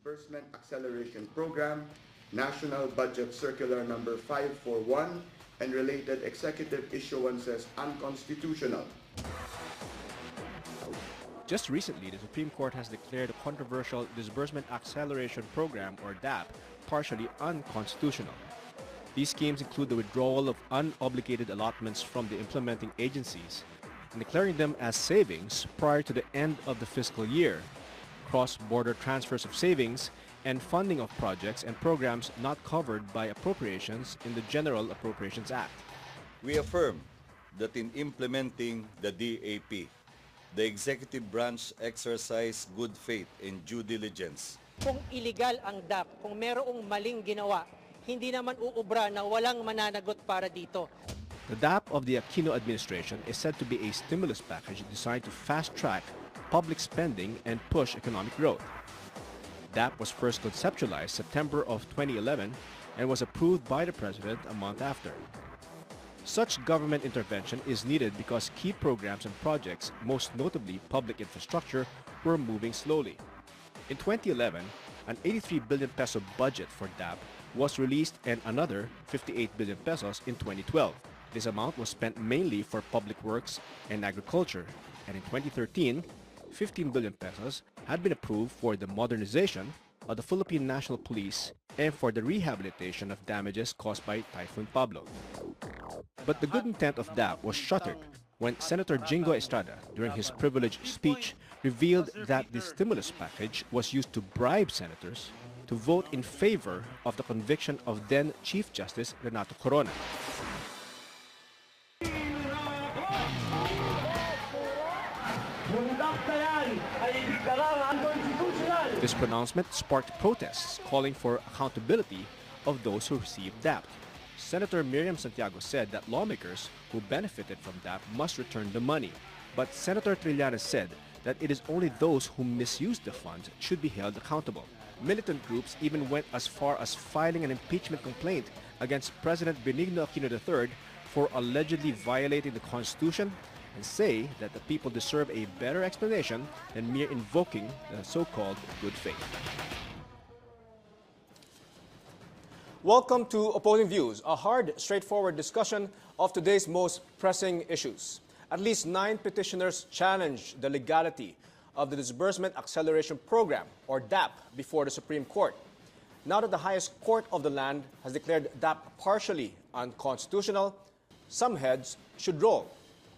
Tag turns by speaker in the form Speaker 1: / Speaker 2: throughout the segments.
Speaker 1: Disbursement Acceleration Program, National Budget Circular Number 541, and related executive issuances unconstitutional.
Speaker 2: Just recently, the Supreme Court has declared the controversial Disbursement Acceleration Program, or DAP, partially unconstitutional. These schemes include the withdrawal of unobligated allotments from the implementing agencies and declaring them as savings prior to the end of the fiscal year, cross-border transfers of savings, and funding of projects and programs not covered by appropriations in the General Appropriations Act.
Speaker 3: We affirm that in implementing the DAP, the executive branch exercised good faith and due diligence.
Speaker 4: Kung illegal ang DAP, kung merong maling ginawa, hindi naman uubra na walang mananagot para dito.
Speaker 2: The DAP of the Aquino administration is said to be a stimulus package designed to fast-track public spending and push economic growth. DAP was first conceptualized September of 2011 and was approved by the President a month after. Such government intervention is needed because key programs and projects, most notably public infrastructure, were moving slowly. In 2011, an 83 billion peso budget for DAP was released and another 58 billion pesos in 2012. This amount was spent mainly for public works and agriculture, and in 2013, 15 billion pesos had been approved for the modernization of the Philippine National Police and for the rehabilitation of damages caused by Typhoon Pablo. But the good intent of DAP was shuttered when Senator Jingo Estrada, during his privileged speech, revealed that the stimulus package was used to bribe senators to vote in favor of the conviction of then Chief Justice Renato Corona. This pronouncement sparked protests calling for accountability of those who received DAP. Senator Miriam Santiago said that lawmakers who benefited from DAP must return the money. But Senator Trillanes said that it is only those who misused the funds should be held accountable. Militant groups even went as far as filing an impeachment complaint against President Benigno Aquino III for allegedly violating the Constitution and say that the people deserve a better explanation than mere invoking the so-called good faith.
Speaker 5: Welcome to Opposing Views, a hard, straightforward discussion of today's most pressing issues. At least 9 petitioners challenged the legality of the Disbursement Acceleration Program, or DAP, before the Supreme Court. Now that the highest court of the land has declared DAP partially unconstitutional, some heads should roll.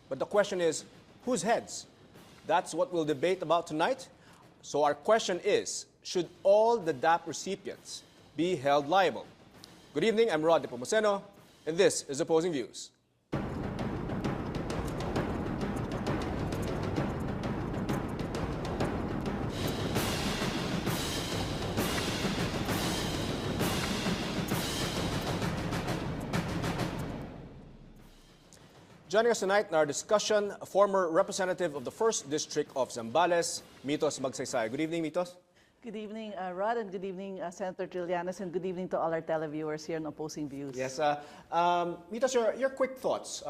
Speaker 5: But the question is, whose heads? That's what we'll debate about tonight. So our question is, should all the DAP recipients be held liable? Good evening, I'm Nepomuceno, and this is Opposing Views. Joining us tonight in our discussion, a former representative of the 1st District of Zambales, Mitos Magsaysay. Good evening, Mitos.
Speaker 6: Good evening, Rod, and good evening, Senator Trillanes, and good evening to all our televiewers here on Opposing Views.
Speaker 5: Yes, Mitos, your quick thoughts,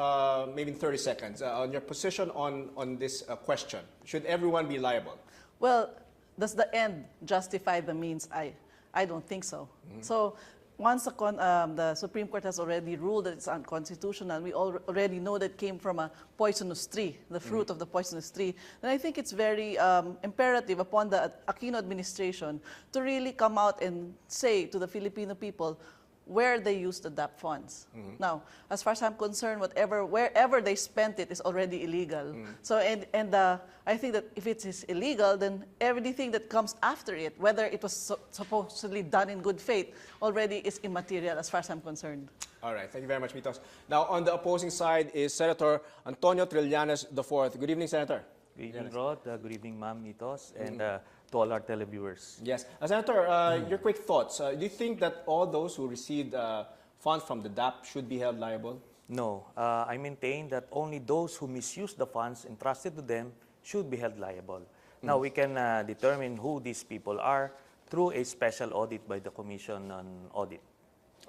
Speaker 5: maybe in 30 seconds, on your position on this question. Should everyone be liable?
Speaker 6: Well, does the end justify the means? I don't think so. So, once the Supreme Court has already ruled that it's unconstitutional, we already know that came from a poisonous tree, the fruit of the poisonous tree, then I think it's very imperative upon the Aquino administration to really come out and say to the Filipino people where they use the DAP funds. Now, as far as I'm concerned, wherever they spent it is already illegal. So, I think that if it is illegal, then everything that comes after it, whether it was supposedly done in good faith, already is immaterial as far as I'm concerned.
Speaker 5: All right, thank you very much, Mitos. Now, on the opposing side is Senator Antonio Trillanes IV. Good evening, Senator.
Speaker 7: Good evening, Rod. Good evening, Ma'am Mitos, and to all our televiewers.
Speaker 5: Yes. Senator, your quick thoughts. Do you think that all those who received funds from the DAP should be held liable?
Speaker 7: No. I maintain that only those who misuse the funds entrusted to them should be held liable. Now, we can determine who these people are through a special audit by the Commission on Audit.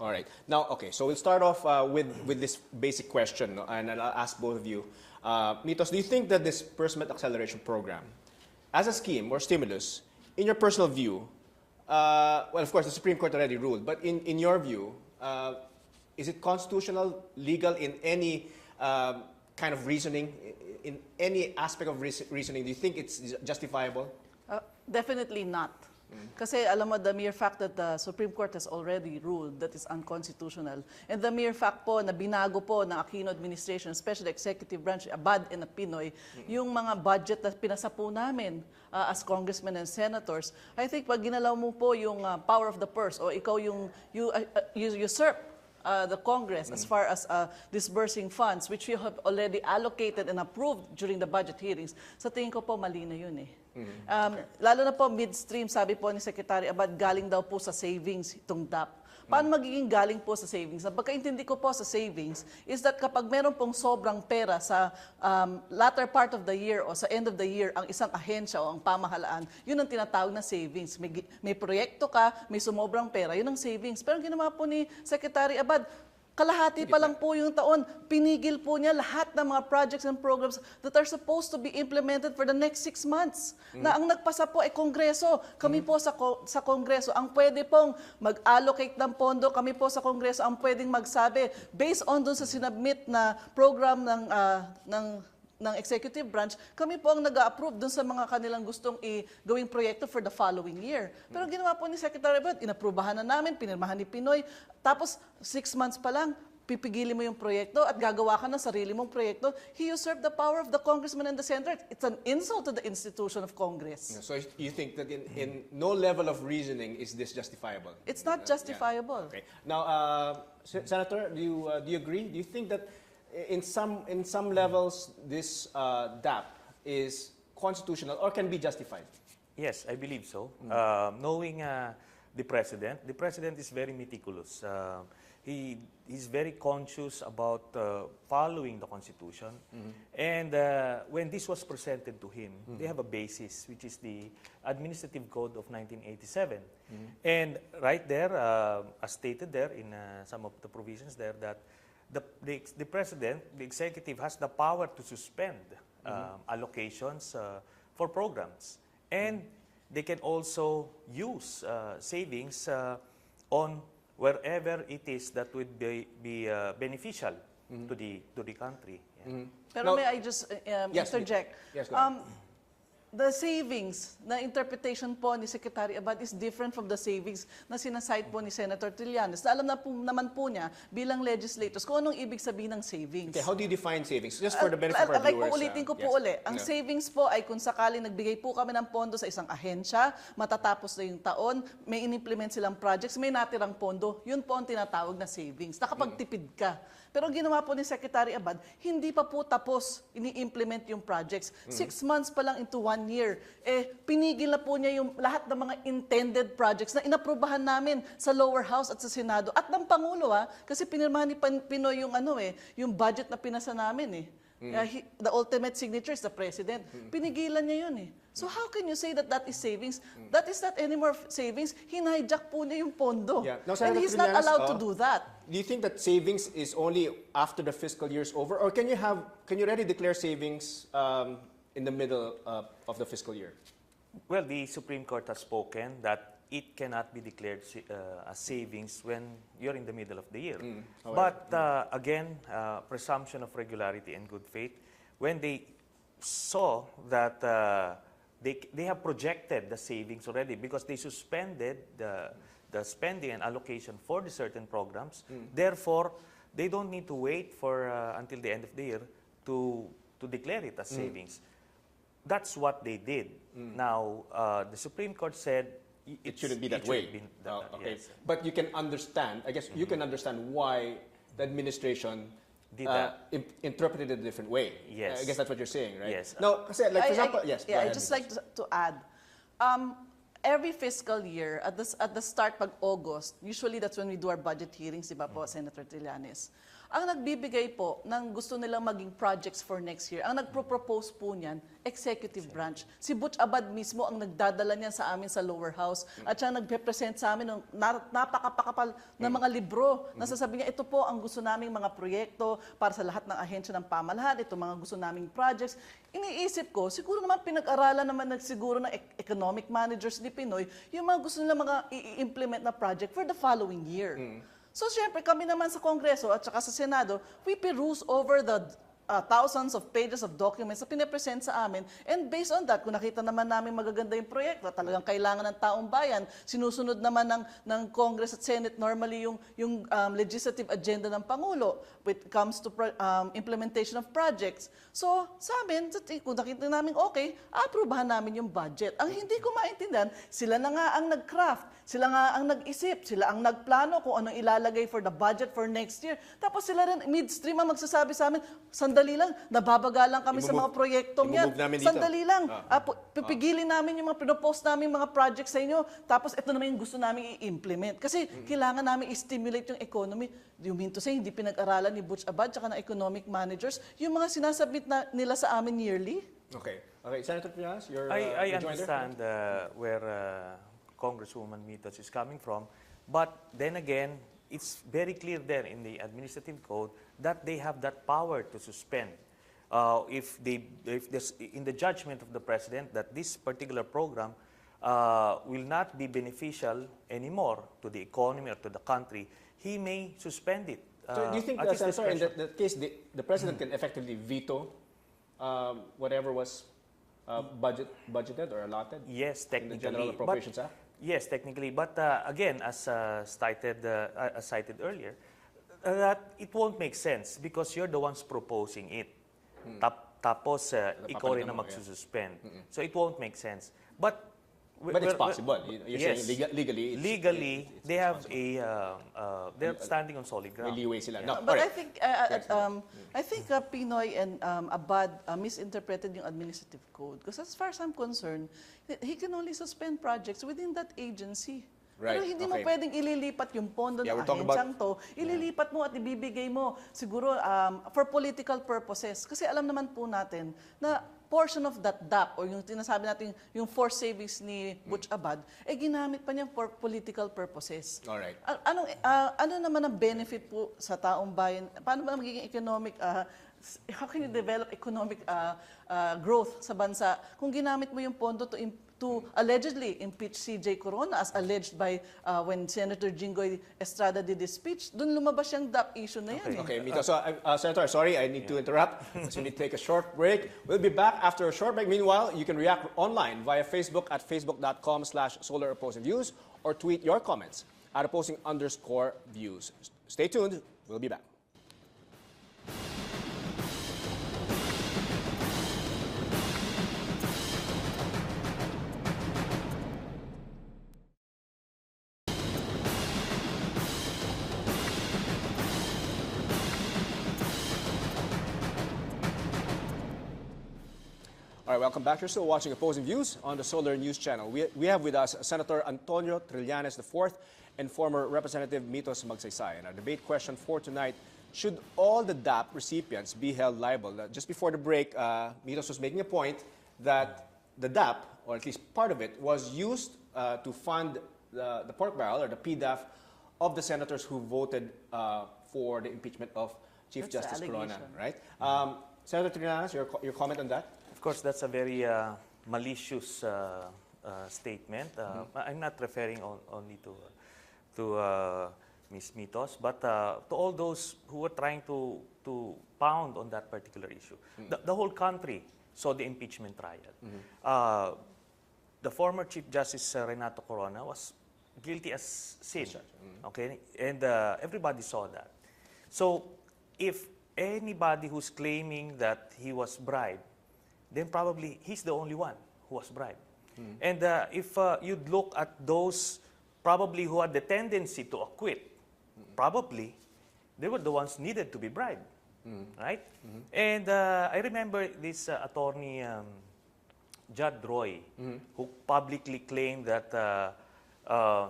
Speaker 5: All right. Now, okay, so we'll start off with this basic question, and I'll ask both of you. Mitos, do you think that this Disbursement Acceleration Program, as a scheme or stimulus, in your personal view, well, of course, the Supreme Court already ruled, but in your view, is it constitutional, legal in any kind of reasoning, in any aspect of reasoning? Do you think it's justifiable?
Speaker 6: Definitely not. Kasi alam mo, the mere fact that the Supreme Court has already ruled that it's unconstitutional, and the mere fact po na binago po ng Aquino administration, especially executive branch, ABAD and PNoy, yung mga budget na pinasa po namin as congressmen and senators, I think pag ginalaw mo po yung power of the purse, o ikaw you usurp the Congress as far as disbursing funds, which we have already allocated and approved during the budget hearings, sa tingin ko po mali na yun eh. Lalo na po midstream, sabi po ni Secretary Abad, galing daw po sa savings itong DAP. Paano magiging galing po sa savings? Ang pagkaintindi ko po sa savings is that kapag meron pong sobrang pera sa latter part of the year o sa end of the year, ang isang ahensya o ang pamahalaan, yun ang tinatawag na savings. May proyekto ka, may sumobrang pera, yun ang savings. Pero ang ginawa po ni Secretary Abad, kalahati pa lang po yung taon, pinigil po niya lahat ng mga projects and programs that are supposed to be implemented for the next 6 months. Na ang nagpasa po ay Kongreso. Kami po sa Kongreso, ang pwede pong mag-allocate ng pondo, kami po sa Kongreso ang pwedeng magsabi, based on dun sa sinubmit na program ng executive branch, kami po ang nag-approve dun sa mga kanilang gustong gawing proyekto for the following year. Pero ginawa po ni Secretary Abad, inaprubahan na namin, pinirmahan ni PNoy, tapos 6 months pa lang, pipigilin mo yung proyekto at gagawa ka ng sarili mong proyekto. He usurped the power of the congressman and the senator. It's an insult to the institution of Congress.
Speaker 5: So you think that in no level of reasoning is this justifiable?
Speaker 6: It's not justifiable.
Speaker 5: Okay. Now, Senator, do you agree? Do you think that in some levels, this DAP is constitutional or can be justified?
Speaker 7: Yes, I believe so. Knowing the president is very meticulous. He's very conscious about following the Constitution. And when this was presented to him, they have a basis, which is the Administrative Code of 1987. And right there, as stated there in some of the provisions there, that the president, the executive, has the power to suspend allocations for programs. And they can also use savings on wherever it is that would be beneficial to the country. Yeah.
Speaker 6: Pero may I just interject?
Speaker 5: Yes, go ahead.
Speaker 6: The savings na interpretation po ni Secretary Abad is different from the savings na sinasite po ni Senator Trillanes. Na alam na po, naman po niya bilang legislators kung anong ibig sabihin ng savings.
Speaker 5: Okay, how do you define savings? Just for the benefit of our viewers.
Speaker 6: Like po ulitin ko po uli. Ang savings po ay kung sakaling nagbigay po kami ng pondo sa isang ahensya, matatapos na yung taon, may in-implement silang projects, may natirang pondo, yun po ang tinatawag na savings. Nakapagtipid ka. Pero ginawa po ni Secretary Abad, hindi pa po tapos ini-implement yung projects. 6 months pa lang into 1 year, pinigil na po niya yung lahat ng mga intended projects na inaprubahan namin sa lower house at sa Senado. At ng Pangulo, kasi pinirmahan ni PNoy yung yung budget na pinasa namin the ultimate signature is the President. Pinigilan niya yun So how can you say that that is savings? That is not anymore savings. Hinijack po niya yung pondo.
Speaker 5: Now,
Speaker 6: and he's not allowed to do that.
Speaker 5: Do you think that savings is only after the fiscal year is over, or can you already declare savings in the middle of the fiscal year?
Speaker 7: Well, the Supreme Court has spoken that it cannot be declared as savings when you're in the middle of the year. But again, presumption of regularity and good faith, when they saw that they have projected the savings already because they suspended the spending and allocation for the certain programs. Therefore, they don't need to wait for until the end of the year to declare it as savings. That's what they did. Now, the Supreme Court said
Speaker 5: it shouldn't be that way. Okay.
Speaker 7: Yes.
Speaker 5: But you can understand, I guess you can understand why the administration
Speaker 7: did that.
Speaker 5: Interpreted it a different way.
Speaker 7: Yes.
Speaker 5: I guess that's what you're saying, right?
Speaker 7: Yes.
Speaker 5: Now, kasi, like, for example, yes.
Speaker 6: Yeah, I'd just like to add, every fiscal year, at the start pag August, usually that's when we do our budget hearings, di ba po, Senator Trillanes? Ang nagbibigay po ng gusto nilang maging projects for next year, ang nagpro-propose po niyan executive branch. Si Butch Abad mismo ang nagdadala niyan sa amin sa lower house at siya nagpe-present sa amin ng napakapakapal na mga libro. Nasasabi niya, ito po ang gusto naming mga proyekto para sa lahat ng ahensya ng pamahalaan, ito mga gusto naming projects. Iniisip ko, siguro naman pinag-aralan naman siguro ng economic managers ni PNoy yung mga gusto nila mga i-implement na project for the following year. So, syempre, kami naman sa Kongreso at saka sa Senado, we peruse over the thousands of pages of documents na pinapresent sa amin. And based on that, kung nakita naman namin magaganda yung proyekto, talagang kailangan ng taong bayan, sinusunod naman ng Congress at Senate normally yung legislative agenda ng Pangulo when it comes to implementation of projects. So, sa amin, kung nakita namin okay, aprubahan namin yung budget. Ang hindi ko maintindihan, sila na nga ang nag-craft, sila nga ang nag-isip, sila ang nagplano kung anong ilalagay for the budget for next year. Tapos sila rin midstream ang magsasabi sa amin, sandali lang, nababagalan kami sa mga proyektong yan. Sandali lang, pipigilin namin yung mga pinopost namin mga projects sa inyo, tapos ito naman yung gusto namin i-implement. Kasi kailangan namin i-stimulate yung economy. You mean to say, hindi pinag-aralan ni Butch Abad tsaka ng economic managers yung mga sinasubmit nila sa amin yearly?
Speaker 5: Okay. Senator Trillanes, your
Speaker 7: I understand where Congresswoman Mitos is coming from, but then again, it's very clear there in the administrative code that they have that power to suspend. If there's in the judgment of the president that this particular program will not be beneficial anymore to the economy or to the country, he may suspend it.
Speaker 5: So do you think, Senator, in that case, the president can effectively veto whatever was budgeted or allotted?
Speaker 7: Yes, technically.
Speaker 5: In the General Appropriations Act?
Speaker 7: Yes, technically. But again, as cited earlier, that it won't make sense because you're the ones proposing it. Tapos, ikaw rin na magsususpend. So it won't make sense. But
Speaker 5: it's possible. You're
Speaker 7: yes,
Speaker 5: saying legally.
Speaker 7: Legally, they have they're standing on solid ground.
Speaker 5: May leeway sila.
Speaker 7: Yeah.
Speaker 5: No,
Speaker 6: But I think PNoy and Abad misinterpreted yung administrative code. Because as far as I'm concerned, he can only suspend projects within that agency.
Speaker 5: Right.
Speaker 6: Pero hindi mo pwedeng ililipat yung pondo ng ahensyang to, ililipat mo at ibibigay mo siguro for political purposes. Kasi alam naman po natin na portion of that DAP or yung tinasabi natin yung forced savings ni Butch Abad, ginamit pa niya for political purposes.
Speaker 5: Alright.
Speaker 6: Ano naman ang benefit po sa taong bayan? Paano ba magiging economic, how can you develop economic growth sa bansa kung ginamit mo yung pondo to allegedly impeach CJ Corona as alleged by when Senator Jinggoy Estrada did his speech, dun lumabas yung DAP issue na yan.
Speaker 5: Okay, Mito. So, Senator, sorry, I need to interrupt. So we need to take a short break. We'll be back after a short break. Meanwhile, you can react online via Facebook at facebook.com/SolarOpposingViews or tweet your comments at opposing_views. Stay tuned. We'll be back. All right, welcome back. You're still watching Opposing Views on the Solar News Channel. We have with us Senator Antonio Trillanes IV and former Representative Mitos Magsaysay. And our debate question for tonight, should all the DAP recipients be held liable? Just before the break, Mitos was making a point that the DAP, or at least part of it, was used to fund the pork barrel or the PDAF of the senators who voted for the impeachment of Chief Justice Corona, right? Senator Trillanes, your comment on that?
Speaker 7: Of course, that's a very malicious statement. I'm not referring only to Ms. Mitos, but to all those who were trying to pound on that particular issue. The whole country saw the impeachment trial. The former Chief Justice Renato Corona was guilty as sin, okay? And everybody saw that. So if anybody who's claiming that he was bribed, then probably he's the only one who was bribed. And if you'd look at those probably who had the tendency to acquit, probably they were the ones needed to be bribed, right? And I remember this attorney, Judd Roy, who publicly claimed that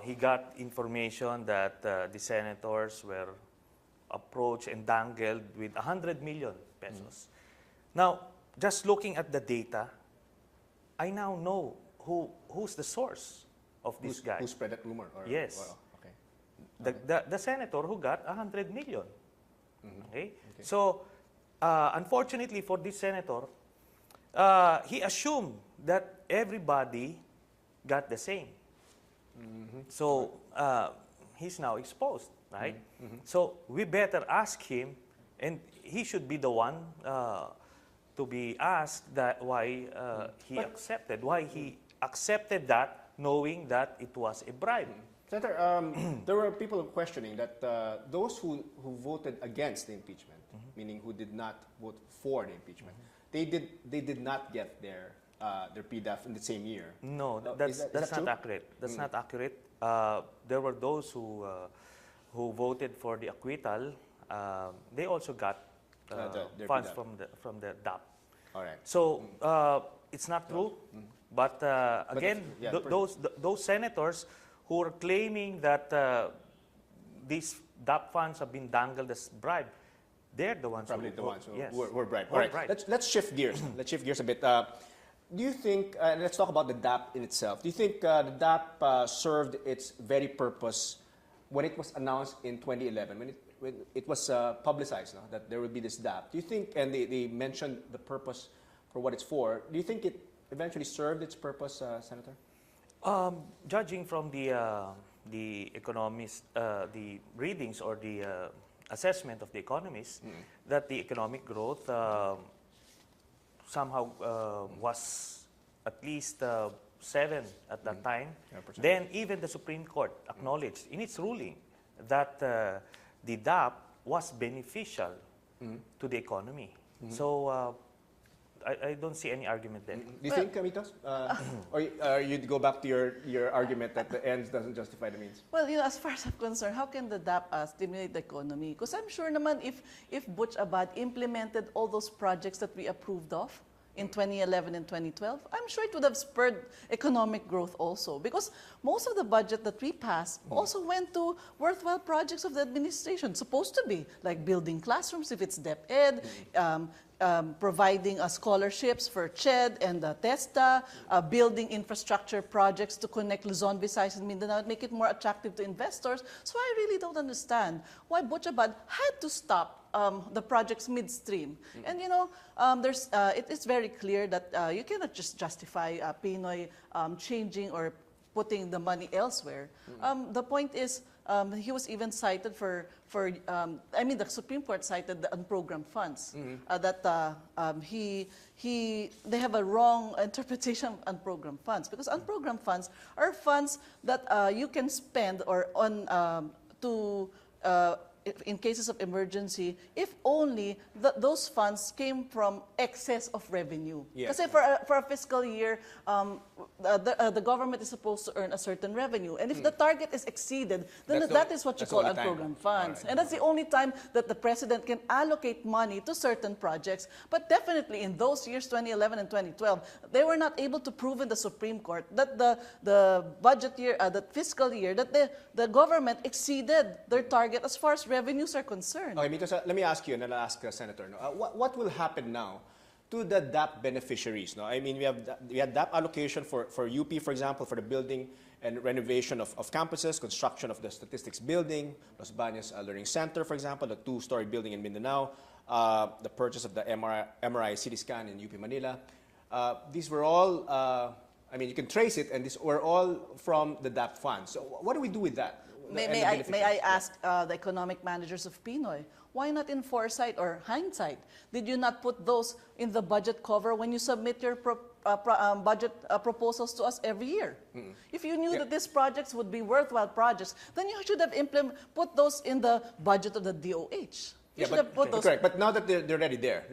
Speaker 7: he got information that the senators were approached and dangled with 100 million pesos. Now, just looking at the data, I now know who's the source of this guy.
Speaker 5: Who spread that rumor? Or,
Speaker 7: Yes.
Speaker 5: okay.
Speaker 7: The senator who got 100 million. Okay? So, unfortunately for this senator, he assumed that everybody got the same. So, he's now exposed, right? So, we better ask him, and he should be the one to be asked that why he accepted that, knowing that it was a bribe.
Speaker 5: Senator, there were people questioning that those who voted against the impeachment, meaning who did not vote for the impeachment, they did not get their PDAF in the same year.
Speaker 7: No,
Speaker 5: Is that
Speaker 7: that's
Speaker 5: true?
Speaker 7: not accurate. That's not accurate. There were those who voted for the acquittal. They also got
Speaker 5: their
Speaker 7: funds
Speaker 5: PDAF.
Speaker 7: from the DAP.
Speaker 5: All right.
Speaker 7: So it's not true. But again, those senators who are claiming that these DAP funds have been dangled as bribe, they're the ones
Speaker 5: Probably
Speaker 7: who
Speaker 5: the ones who
Speaker 7: yes.
Speaker 5: were bribed.
Speaker 7: Were
Speaker 5: All right.
Speaker 7: bribed.
Speaker 5: Let's shift gears. Let's shift gears a bit. Do you think, and let's talk about the DAP in itself. Do you think the DAP served its very purpose when it was announced in 2011, when it was publicized that there would be this DAP? Do you think, and they mentioned the purpose for what it's for, do you think it eventually served its purpose, Senator?
Speaker 7: Judging from the economist, the readings or the assessment of the economists, that the economic growth somehow was at least 7 at that time. Then even the Supreme Court acknowledged in its ruling that the DAP was beneficial to the economy. So I don't see any argument there.
Speaker 5: Do you think, Mitos? Or you'd go back to your argument that the ends doesn't justify the means?
Speaker 6: Well, as far as I'm concerned, how can the DAP stimulate the economy? Because I'm sure naman if Butch Abad implemented all those projects that we approved of in 2011 and 2012, I'm sure it would have spurred economic growth also. Because most of the budget that we passed also went to worthwhile projects of the administration, supposed to be, like building classrooms if it's DepEd, providing scholarships for CHED and TESTA, building infrastructure projects to connect Luzon, Visayas, and Mindanao and make it more attractive to investors. So I really don't understand why Butch Abad had to stop the projects midstream. And it's very clear that you cannot just justify PNoy changing or putting the money elsewhere. The point is, he was even cited the Supreme Court cited the unprogrammed funds, that they have a wrong interpretation of unprogrammed funds, because unprogrammed funds are funds that you can spend or on in cases of emergency, if only those funds came from excess of revenue.
Speaker 5: Yes.
Speaker 6: Kasi for a fiscal year, the government is supposed to earn a certain revenue. And if the target is exceeded, then that is what you call unprogrammed funds.
Speaker 5: Right.
Speaker 6: And that's the only time that the president can allocate money to certain projects. But definitely in those years, 2011 and 2012, they were not able to prove in the Supreme Court that the budget year, the fiscal year, that the government exceeded their target as far as revenues are concerned.
Speaker 5: Okay, Mitos, let me ask you, and then I'll ask Senator. What will happen now to the DAP beneficiaries? I mean, we had DAP allocation for UP, for example, for the building and renovation of campuses, construction of the statistics building, Los Baños Learning Center, for example, the 2-story building in Mindanao, the purchase of the MRI CT scan in UP Manila. These were all, you can trace it, and these were all from the DAP funds. So what do we do with that?
Speaker 6: May I ask the economic managers of PNoy, why not in foresight or hindsight? Did you not put those in the budget cover when you submit your budget proposals to us every year? If you knew that these projects would be worthwhile projects, then you should have put those in the budget of the DOH.
Speaker 5: Correct. But now that they're already there,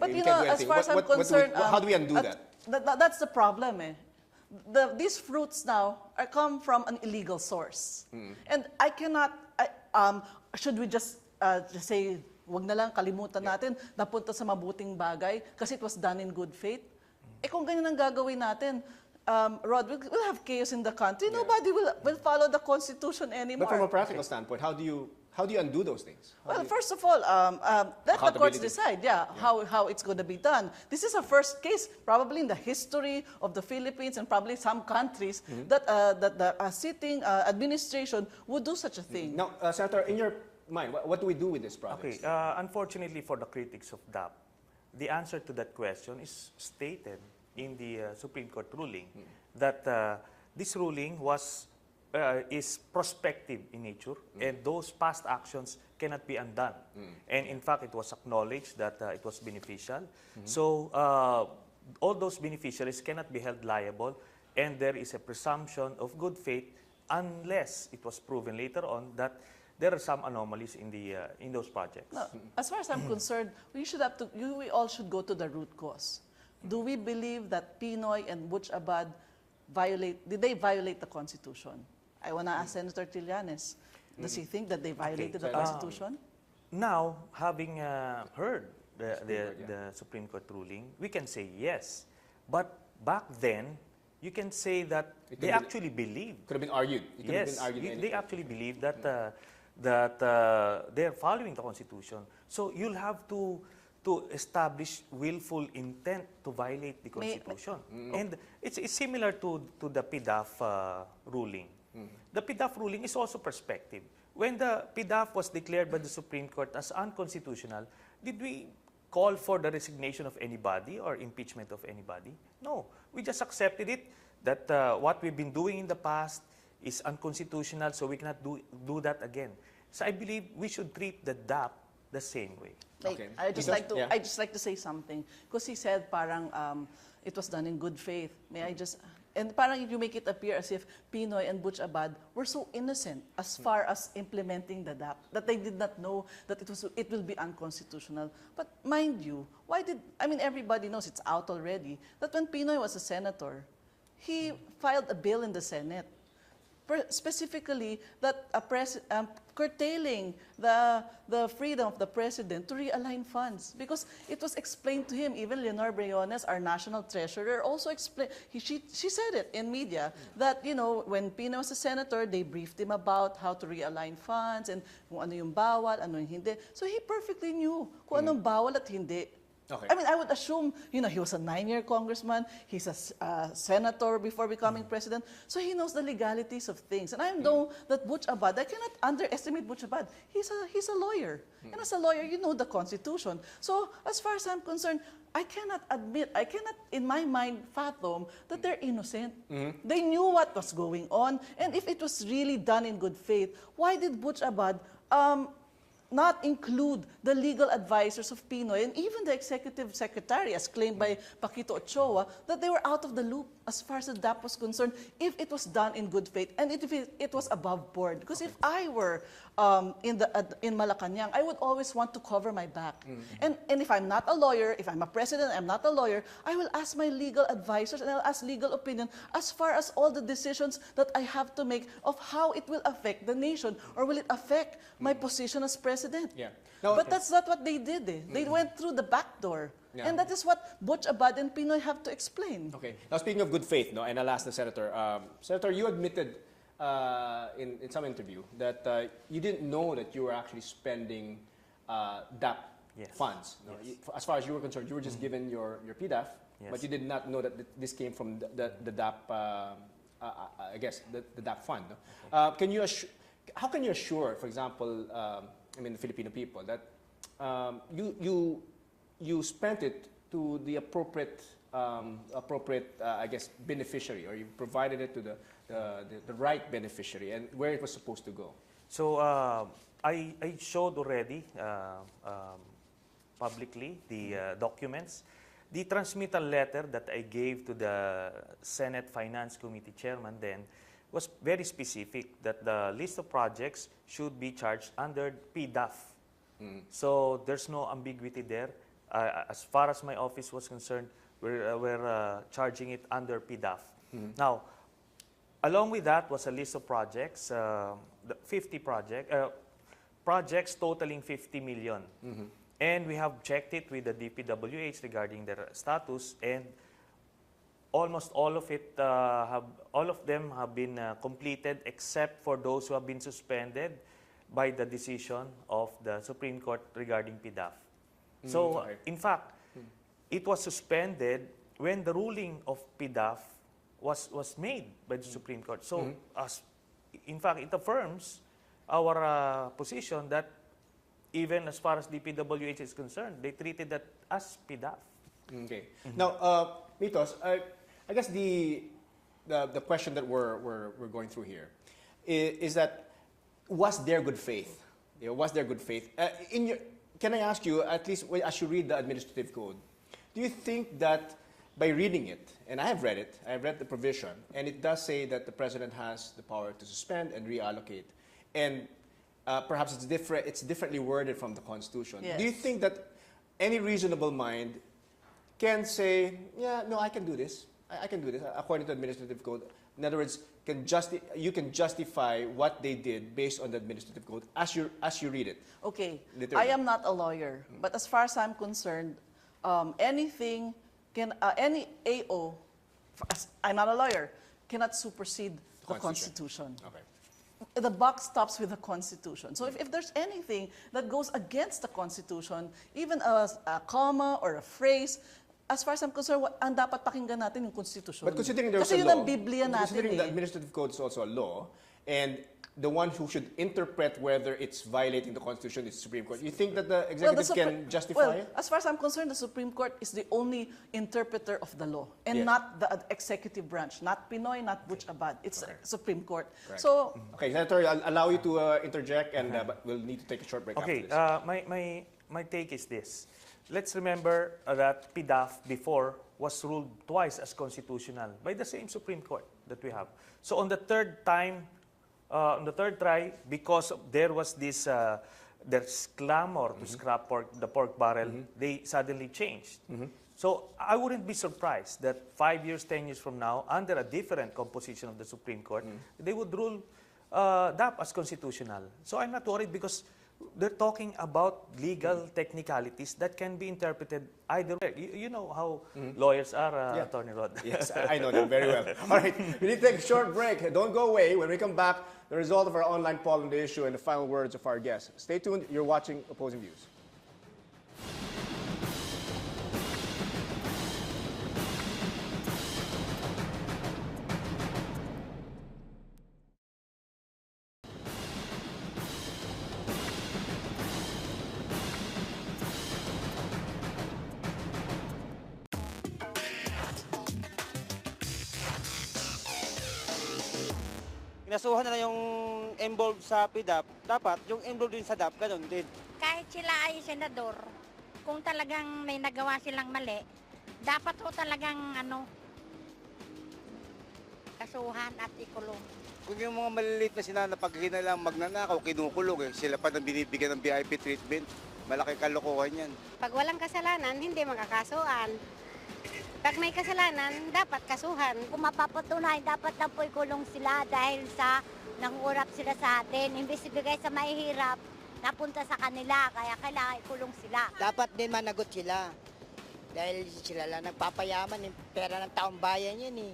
Speaker 6: But
Speaker 5: we can't do
Speaker 6: as far as I'm concerned,
Speaker 5: how do we undo that?
Speaker 6: That's the problem. These fruits now come from an illegal source. And I cannot, should we just say, wag na lang, kalimutan natin, napunta sa mabuting bagay kasi it was done in good faith? Kung ganyan ang gagawin natin, Rod, we'll have chaos in the country. Nobody will follow the Constitution anymore.
Speaker 5: But from a practical standpoint, how do How do you undo those things?
Speaker 6: Well, first of all, let the courts
Speaker 5: Accountability.
Speaker 6: decide, how it's going to be done. This is a first case, probably in the history of the Philippines and probably some countries, that the sitting administration would do such a thing.
Speaker 5: Now, Senator, in your mind, what do we do with this project?
Speaker 7: Okay, unfortunately for the critics of DAP, the answer to that question is stated in the Supreme Court ruling that this ruling is prospective in nature, and those past actions cannot be undone. And in fact, it was acknowledged that it was beneficial. So all those beneficiaries cannot be held liable, and there is a presumption of good faith unless it was proven later on that there are some anomalies in those projects.
Speaker 6: No, as far as I'm concerned, we all should go to the root cause. Do we believe that PNoy and Butch Abad did they violate the Constitution? I want to ask Senator Trillanes, does he think that they violated the Constitution?
Speaker 7: Now, having heard the Supreme Court ruling, we can say yes. But back then, you can say that they actually believed.
Speaker 5: Could have been argued. It could have been argued
Speaker 7: they actually believed that they're following the Constitution. So you'll have to establish willful intent to violate the Constitution. And it's similar to the PDAF ruling. The PDAF ruling is also perspective. When the PDAF was declared by the Supreme Court as unconstitutional, did we call for the resignation of anybody or impeachment of anybody? No. We just accepted it that what we've been doing in the past is unconstitutional, so we cannot do that again. So I believe we should treat the DAP the same way.
Speaker 6: Okay. I just like to say something because he said parang it was done in good faith. May I just and parang you make it appear as if PNoy and Butch Abad were so innocent as far as implementing the DAP that they did not know that it will be unconstitutional. But mind you, everybody knows it's out already that when PNoy was a senator, he filed a bill in the Senate specifically that curtailing the freedom of the president to realign funds, because it was explained to him. Even Leonor Briones, our national treasurer, also explained. She said it in media that when Pino was a senator, they briefed him about how to realign funds and kung ano yung bawal, ano yung hindi. So he perfectly knew kung anong bawal at hindi.
Speaker 5: Okay.
Speaker 6: I would assume, he was a 9-year congressman, he's a senator before becoming president, so he knows the legalities of things. And I know that Butch Abad, I cannot underestimate Butch Abad. He's a lawyer. And as a lawyer, you know the Constitution. So as far as I'm concerned, I cannot in my mind fathom that they're innocent. They knew what was going on. And if it was really done in good faith, why did Butch Abad not include the legal advisors of Pinoy and even the executive secretary, as claimed by Paquito Ochoa, that they were out of the loop as far as the DAP was concerned, if it was done in good faith and if it was above board. Because if I were in Malacanang, I would always want to cover my back. And if I'm not a lawyer, if I'm a president, I'm not a lawyer, I will ask my legal advisors and I'll ask legal opinion as far as all the decisions that I have to make of how it will affect the nation, or will it affect my position as president.
Speaker 5: Yeah.
Speaker 6: But that's not what they did. They went through the back door.
Speaker 5: Yeah.
Speaker 6: And that is what Butch Abad and Pinoy have to explain.
Speaker 5: Okay. Now, speaking of good faith, and I'll ask the Senator. Senator, you admitted in some interview that you didn't know that you were actually spending DAP funds. No? As far as you were concerned, you were just given your PDAF, but you did not know that this came from the DAP, I guess, the DAP fund. No? How can you assure, for example, the Filipino people that you spent it to the appropriate, I guess, beneficiary, or you provided it to the right beneficiary and where it was supposed to go?
Speaker 7: So I showed already publicly the documents. The transmittal letter that I gave to the Senate Finance Committee chairman then was very specific that the list of projects should be charged under PDAF. So there's no ambiguity there. As far as my office was concerned, we're charging it under PDAF. Now, along with that was a list of projects, 50 projects totaling 50 million. And we have checked it with the DPWH regarding their status, and almost all of them have been completed, except for those who have been suspended by the decision of the Supreme Court regarding PDAF. So,
Speaker 5: okay.
Speaker 7: in fact, it was suspended when the ruling of PDAF was made by the Supreme Court. So, in fact, it affirms our position that even as far as the PWH is concerned, they treated that as PDAF.
Speaker 5: Okay. Now, Mitos, I guess the question that we're going through here is that was there good faith? Was there good faith? Can I ask you, at least as you read the administrative code, do you think that by reading it, and I have read it, I have read the provision, and it does say that the president has the power to suspend and reallocate, and perhaps it's differently worded from the Constitution.
Speaker 6: Yes.
Speaker 5: Do you think that any reasonable mind can say, yeah, no, I can do this. I can do this according to administrative code? In other words, you can justify what they did based on the administrative code as you read it.
Speaker 6: Okay,
Speaker 5: Literally.
Speaker 6: I am not a lawyer, but as far as I'm concerned, anything any AO, I'm not a lawyer, cannot supersede the Constitution.
Speaker 5: Okay.
Speaker 6: The buck stops with the Constitution. So if there's anything that goes against the Constitution, even a comma or a phrase, as far as I'm concerned, ang dapat pakinggan natin yung Constitution.
Speaker 5: But considering there's
Speaker 6: Kasi
Speaker 5: a
Speaker 6: yun
Speaker 5: law,
Speaker 6: ang Biblia natin
Speaker 5: considering the administrative code is also a law, and the one who should interpret whether it's violating the Constitution is the Supreme Court, you think that the executive can justify it?
Speaker 6: As far as I'm concerned, the Supreme Court is the only interpreter of the law, and
Speaker 5: Yes.
Speaker 6: not the executive branch, not PNoy, not Butch Abad. It's the Supreme Court.
Speaker 5: Correct.
Speaker 6: So,
Speaker 5: Okay, Senator, I'll allow you to interject, and but we'll need to take a short break
Speaker 7: Okay,
Speaker 5: after this.
Speaker 7: my take is this. Let's remember that PDAF before was ruled twice as constitutional by the same Supreme Court that we have. So on the third time, on the third try, because there was this there's clamor to scrap the pork barrel, they suddenly changed. So I wouldn't be surprised that 5 years, 10 years from now, under a different composition of the Supreme Court, they would rule DAP as constitutional. So I'm not worried because they're talking about legal technicalities that can be interpreted either way. You know how lawyers are, Attorney Rod.
Speaker 5: Yes, I know them very well. All right, we need to take a short break. Don't go away. When we come back, the result of our online poll on the issue and the final words of our guests. Stay tuned. You're watching Opposing Views.
Speaker 8: Kinasuhan na yung involved sa PDAP, dapat yung involved din sa DAP, ganun din.
Speaker 9: Kahit sila ay senador, kung talagang may nagawa silang mali, dapat ho talagang kasuhan at ikulong.
Speaker 8: Kung yung mga maliliit na sinana pag hinalang magnanakaw, kinukulong sila pa nang binibigyan ng VIP treatment. Malaki kalokohan yan.
Speaker 9: Pag walang kasalanan, hindi magkakasuhan. Pag may kasalanan, dapat kasuhan.
Speaker 10: Kung mapapatunayan, dapat na po ikulong sila dahil sa nangurap sila sa atin. Imbes ibigay sa mahihirap, napunta sa kanila, kaya kailangan ikulong sila.
Speaker 11: Dapat din managot sila. Dahil sila lang nagpapayaman, yung pera ng taong bayan yun eh.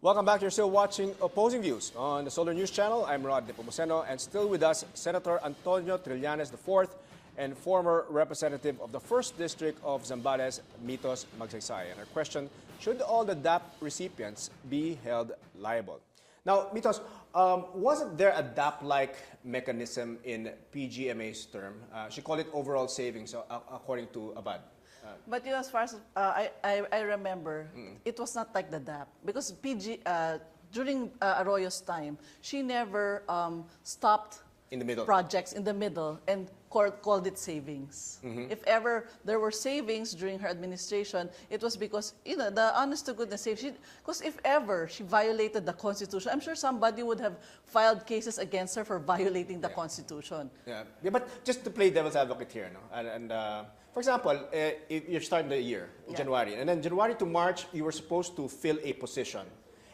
Speaker 5: Welcome back. You're still watching Opposing Views on the Solar News Channel. I'm Nepomuceno, and still with us, Senator Antonio Trillanes IV, and former representative of the 1st District of Zambales, Mitos Magsaysay. And our question, should all the DAP recipients be held liable? Now, Mitos, wasn't there a DAP-like mechanism in PGMA's term? She called it overall savings, according to Abad.
Speaker 6: but you know, as far as I remember, it was not like the DAP. Because during Arroyo's time, she never stopped
Speaker 5: In the middle.
Speaker 6: projects in the middle and called it savings. If ever there were savings during her administration, it was because, the honest to goodness sake, because if ever she violated the Constitution, I'm sure somebody would have filed cases against her for violating the Constitution.
Speaker 5: Yeah, but just to play devil's advocate here, for example, if you're starting the year, January, and then January to March, you were supposed to fill a position,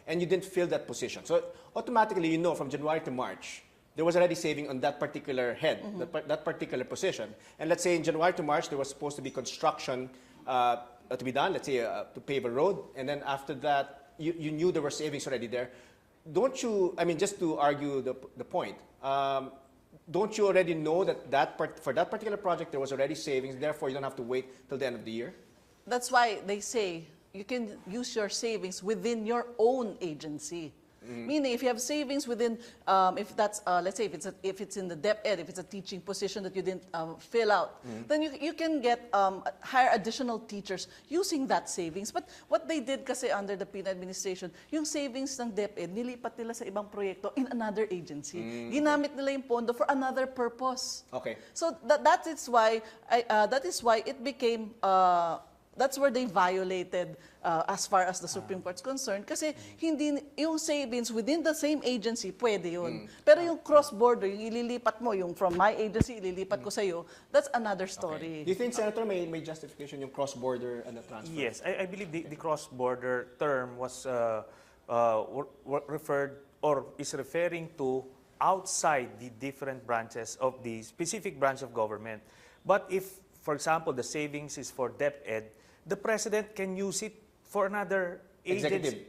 Speaker 5: and you didn't fill that position. So automatically, from January to March, there was already saving on that particular head, that particular position. And let's say in January to March, there was supposed to be construction to be done, let's say to pave a road. And then after that, you knew there were savings already there. don't you, I mean, just to argue the point, don't you already know that for that particular project there was already savings, therefore you don't have to wait till the end of the year?
Speaker 6: That's why they say you can use your savings within your own agency. Meaning, if you have savings within, if that's, let's say, if it's in the DAP Ed, if it's a teaching position that you didn't fill out, then you can get hire additional teachers using that savings. But what they did kasi under the PNoy administration, yung savings ng DAP Ed, nilipat nila sa ibang proyekto in another agency. Ginamit nila yung pondo for another purpose.
Speaker 5: Okay.
Speaker 6: So that is why it became. That's where they violated as far as the Supreme Court's concerned. Kasi hindi, yung savings within the same agency, pwede yun. Pero yung cross-border, yung ililipat mo, yung from my agency, ililipat ko sa'yo, that's another story.
Speaker 5: Do you think, Senator, may justification yung cross-border and the transfer?
Speaker 7: Yes, I believe the cross-border term was referred or is referring to outside the different branches of the specific branch of government. But if, for example, the savings is for DAP Ed, the President can use it for another agency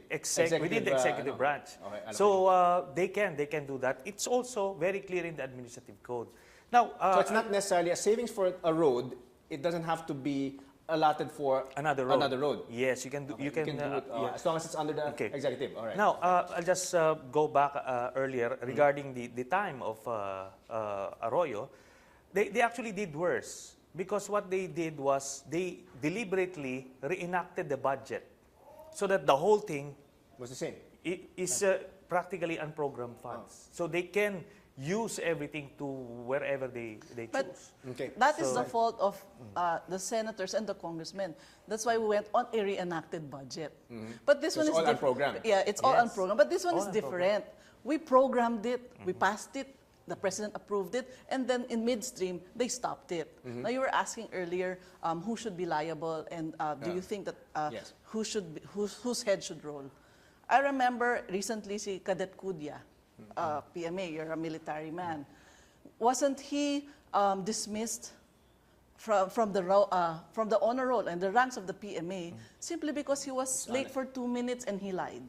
Speaker 7: within the executive branch.
Speaker 5: Okay,
Speaker 7: so they can do that. It's also very clear in the administrative code. Now,
Speaker 5: so it's not necessarily a savings for a road. It doesn't have to be allotted for
Speaker 7: another road. Yes, you can do.
Speaker 5: Okay, you can do it as long as it's under the executive. All right.
Speaker 7: Now, I'll just go back earlier regarding the time of Arroyo. They actually did worse. Because what they did was they deliberately reenacted the budget so that the whole thing
Speaker 5: was the same.
Speaker 7: Is practically unprogrammed funds. So they can use everything to wherever they choose.
Speaker 6: Okay. That is the fault of the senators and the congressmen. That's why we went on a reenacted budget. But this one is
Speaker 5: all unprogrammed.
Speaker 6: Yeah, it's all unprogrammed. But this one is different. We programmed it, we passed it, the President approved it, and then in midstream, they stopped it. Now, you were asking earlier who should be liable, and do you think that whose head should roll? I remember recently si Cadet Cudya, PMA, you're a military man. Wasn't he dismissed from the honor roll and the ranks of the PMA simply because he was late for 2 minutes and he lied?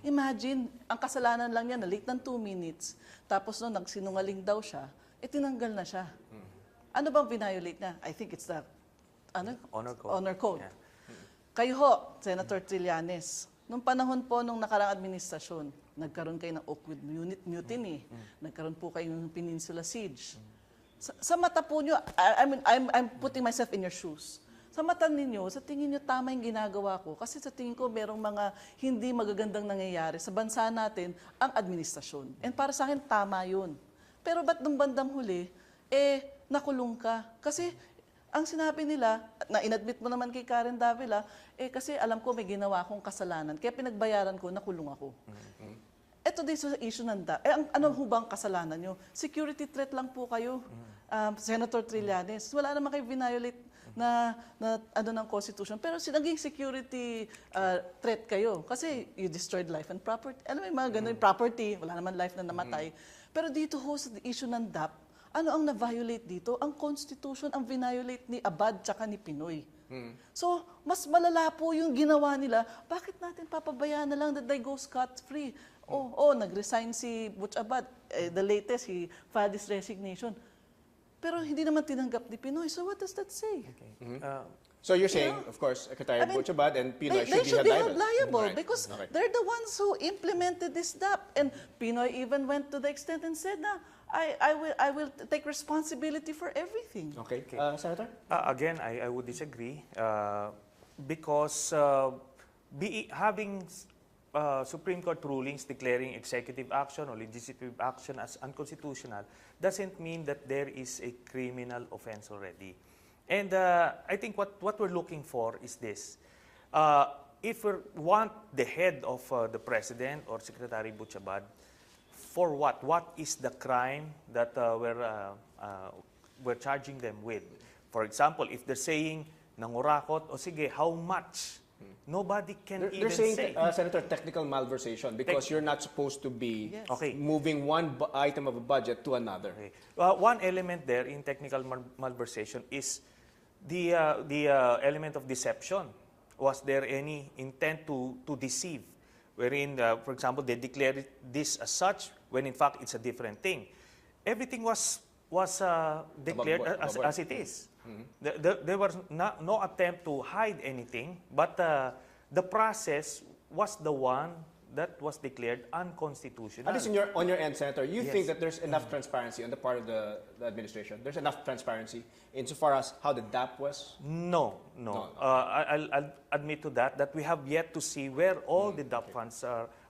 Speaker 6: Imagine, ang kasalanan lang niya na late ng 2 minutes, tapos nung nagsinungaling daw siya, tinanggal na siya. Ano bang violate niya? I think it's the honor code. Yeah. Kayo ho, Senator Trillanes, nung panahon po nung nakarang administrasyon, nagkaroon kayo ng Oakwood Mutiny, nagkaroon po kayo ng Peninsula Siege. Sa mata po nyo, I'm putting myself in your shoes. Sa mata ninyo, sa tingin nyo tama yung ginagawa ko. Kasi sa tingin ko, merong mga hindi magagandang nangyayari sa bansa natin ang administrasyon. And para sa akin, tama yun. Pero ba't nung bandang huli, nakulong ka? Kasi ang sinabi nila, na inadmit mo naman kay Karen Davila, kasi alam ko may ginawa akong kasalanan. Kaya pinagbayaran ko, nakulong ako. Ito din sa issue ng DAP. Ano ho bang kasalanan nyo? Security threat lang po kayo, Senator Trillanes. Wala naman kayo violate na ng Constitution. Pero naging security threat kayo. Kasi you destroyed life and property. Alam mo yung mga ganun, property, wala naman life na namatay. Pero dito ho sa issue ng DAP, ano ang na-violate dito? Ang Constitution ang violate ni Abad tsaka ni PNoy. So, mas malala po yung ginawa nila. Bakit natin papabayaan na lang that they go scot-free? Nag-resign si Butch Abad. The latest, he filed his resignation. Pero hindi naman tinanggap ni PNoy. So what does that say?
Speaker 5: Okay. So you're saying, of course, Secretary Butch Abad and PNoy should be held liable.
Speaker 6: Because they're the ones who implemented this DAP. And PNoy even went to the extent and said, I will take responsibility for everything.
Speaker 5: Okay. Senator?
Speaker 7: Again, I would disagree because having Supreme Court rulings declaring executive action or legislative action as unconstitutional doesn't mean that there is a criminal offense already. And I think what we're looking for is this. If we want the head of the President or Secretary Butch Abad, for what? What is the crime that we're charging them with? For example, if they're saying nangurakot, o sige, how much? Nobody can even say.
Speaker 5: They're saying, Senator, technical malversation because you're not supposed to be moving one item of a budget to another.
Speaker 7: Okay. One element there in technical malversation is the element of deception. Was there any intent to deceive? wherein, for example, they declared this as such when in fact it's a different thing. Everything was declared as it is. There was no attempt to hide anything, but the process was the one that was declared unconstitutional.
Speaker 5: At least on your end, Senator, you think that there's enough transparency on the part of the administration? There's enough transparency insofar as how the DAP was?
Speaker 7: No. I'll admit to that we have yet to see where all the DAP funds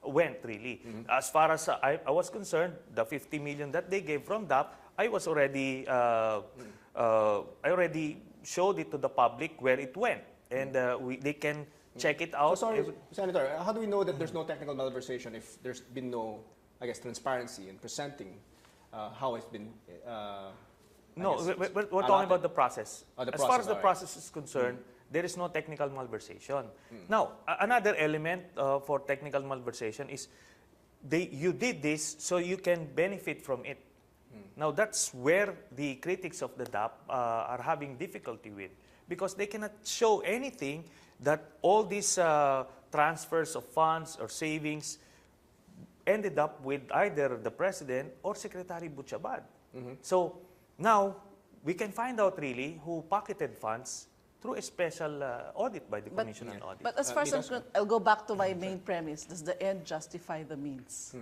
Speaker 7: went, really. As far as I was concerned, the 50 million that they gave from DAP, I already showed it to the public where it went, and they can check it out.
Speaker 5: So sorry, Senator, how do we know that there's no technical malversation if there's been no, I guess, transparency in presenting how it's been
Speaker 7: we're talking about the process. As far as the process is concerned, there is no technical malversation. Now, another element for technical malversation is you did this so you can benefit from it. Now, that's where the critics of the DAP are having difficulty with, because they cannot show anything that all these transfers of funds or savings ended up with either the President or Secretary Butchabad. So now we can find out really who pocketed funds through a special audit by the Commission on Audit.
Speaker 6: But as far as I'm concerned, I'll go back to my main premise. Does the end justify the means?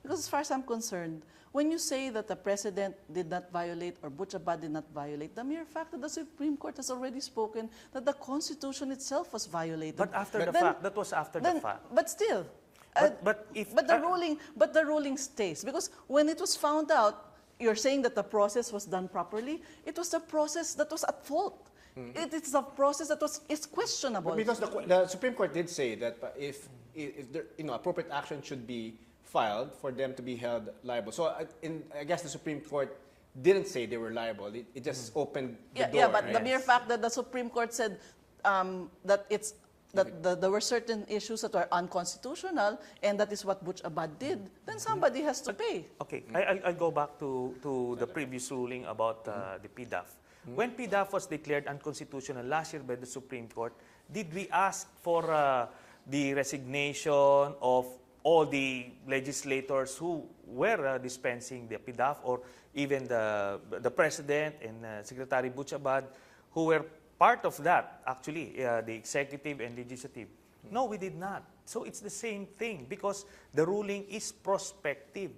Speaker 6: Because as far as I'm concerned, when you say that the President did not violate or Butchabad did not violate, the mere fact that the Supreme Court has already spoken that the Constitution itself was violated.
Speaker 7: But after the fact, that was after the fact.
Speaker 6: But still,
Speaker 7: but
Speaker 6: the ruling stays, because when it was found out, you're saying that the process was done properly. It was the process that was at fault. It's a process that is questionable.
Speaker 5: But because the Supreme Court did say that if there, appropriate action should be filed for them to be held liable. So I guess the Supreme Court didn't say they were liable. It just opened the door.
Speaker 6: Yeah, but the mere fact that the Supreme Court said that there were certain issues that were unconstitutional, and that is what Butchabad did, then somebody has to pay.
Speaker 7: Okay, I'll go back to the previous ruling about the PDAF. When PDAF was declared unconstitutional last year by the Supreme Court, did we ask for the resignation of all the legislators who were dispensing the PDAF, or even the President and Secretary Butchabad, who were part of that, actually, the executive and legislative? No, we did not. So it's the same thing, because the ruling is prospective.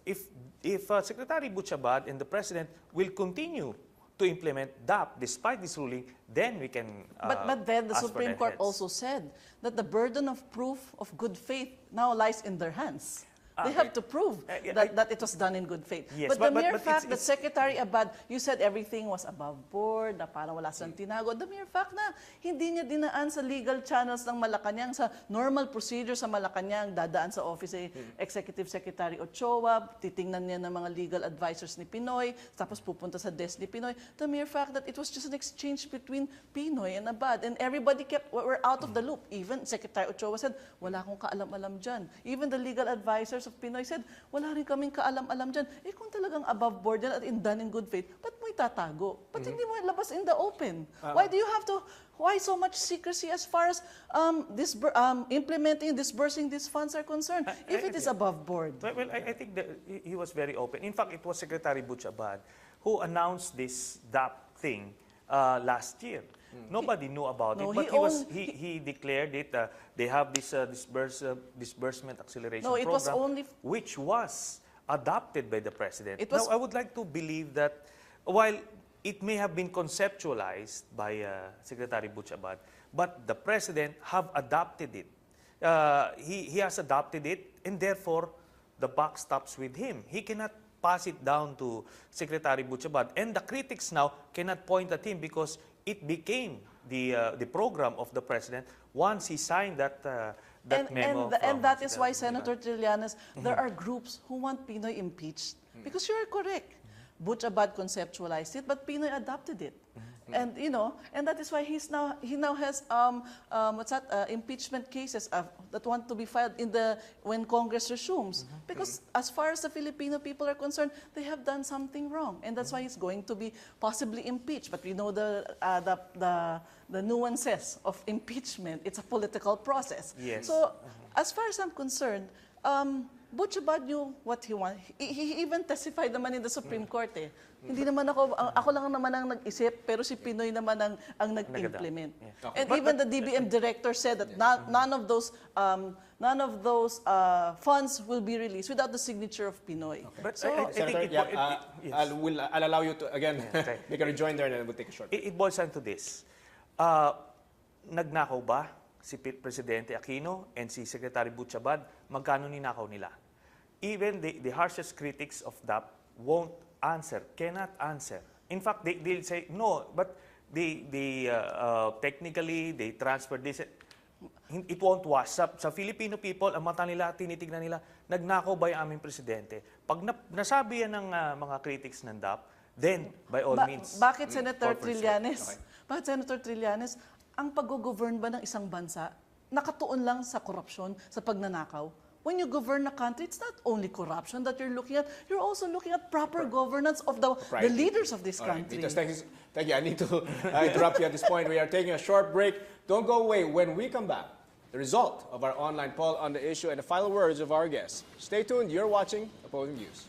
Speaker 7: If Secretary Butchabad and the President will continue to implement DAP despite this ruling, then we can
Speaker 6: But then the Supreme Court also said that the burden of proof of good faith now lies in their hands. They have to prove that it was done in good faith.
Speaker 7: Yes,
Speaker 6: but the mere fact that Secretary Abad, you said everything was above board, na parang wala siyang tinago. The mere fact na hindi niya dinaan sa legal channels ng Malacanang, sa normal procedure sa Malacanang, dadaan sa office ni Executive Secretary Ochoa, titingnan niya ng mga legal advisors ni PNoy, tapos pupunta sa desk ni PNoy. The mere fact that it was just an exchange between PNoy and Abad, and everybody were out of the loop. Even Secretary Ochoa said, wala akong kaalam-alam dyan. Even the legal advisors of PNoy said, wala rin kaming kaalam-alam dyan. Kung talagang above board yan at done in good faith, ba't mo itatago? Ba't hindi mo ilabas in the open? Why so much secrecy as far as implementing, disbursing these funds are concerned, if it is above board?
Speaker 7: Well, I think that he was very open. In fact, it was Secretary Butchabad who announced this DAP thing last year. Nobody knew about it, but he declared it. They have this disbursement acceleration program, which was adopted by the President. Now, I would like to believe that while it may have been conceptualized by Secretary Butchabad, but the President have adopted it. He has adopted it, and therefore, the buck stops with him. He cannot pass it down to Secretary Butchabad, and the critics now cannot point at him because it became the program of the President once he signed that memo.
Speaker 6: And that is why, Senator Trillanes, there are groups who want PNoy impeached. Because you're correct. Butchabad conceptualized it, but PNoy adopted it. And and that is why he now has impeachment cases that want to be filed when Congress resumes. Because as far as the Filipino people are concerned, they have done something wrong, and that's why he's going to be possibly impeached. But we know the nuances of impeachment. It's a political process.
Speaker 7: Yes.
Speaker 6: So as far as I'm concerned, Butchabad knew what he wanted. He even testified naman in the Supreme Court eh. Hindi naman ako lang naman ang nag-isip, pero si PNoy naman ang nag-implement.
Speaker 7: Yeah.
Speaker 6: And even the DBM director said that none of those funds will be released without the signature of PNoy.
Speaker 7: Okay. But
Speaker 6: so,
Speaker 7: Senator,
Speaker 5: I'll allow you to again make a rejoinder and then we'll take a short break.
Speaker 7: It boils down to this. Nagnakaw ba si Presidente Aquino and si Secretary Butchabad? Magkano ninakaw nila? Even the harshest critics of DAP won't answer, cannot answer. In fact, they'll say, no, but technically, they transferred this. It won't wash. Sa Filipino people, ang mata nila, tinitignan nila, nagnakaw ba yung aming presidente? Pag nasabi yan ng mga critics ng DAP, then, by all means.
Speaker 6: Bakit Senator Trillanes? Bakit Senator Trillanes, ang pag-govern ba ng isang bansa, nakatuon lang sa korupsyon, sa pagnanakaw? When you govern a country, it's not only corruption that you're looking at, you're also looking at proper governance of the leaders of this country.
Speaker 5: Mitos, thank you. I need to interrupt you at this point. We are taking a short break. Don't go away. When we come back, the result of our online poll on the issue and the final words of our guests. Stay tuned. You're watching Opposing Views.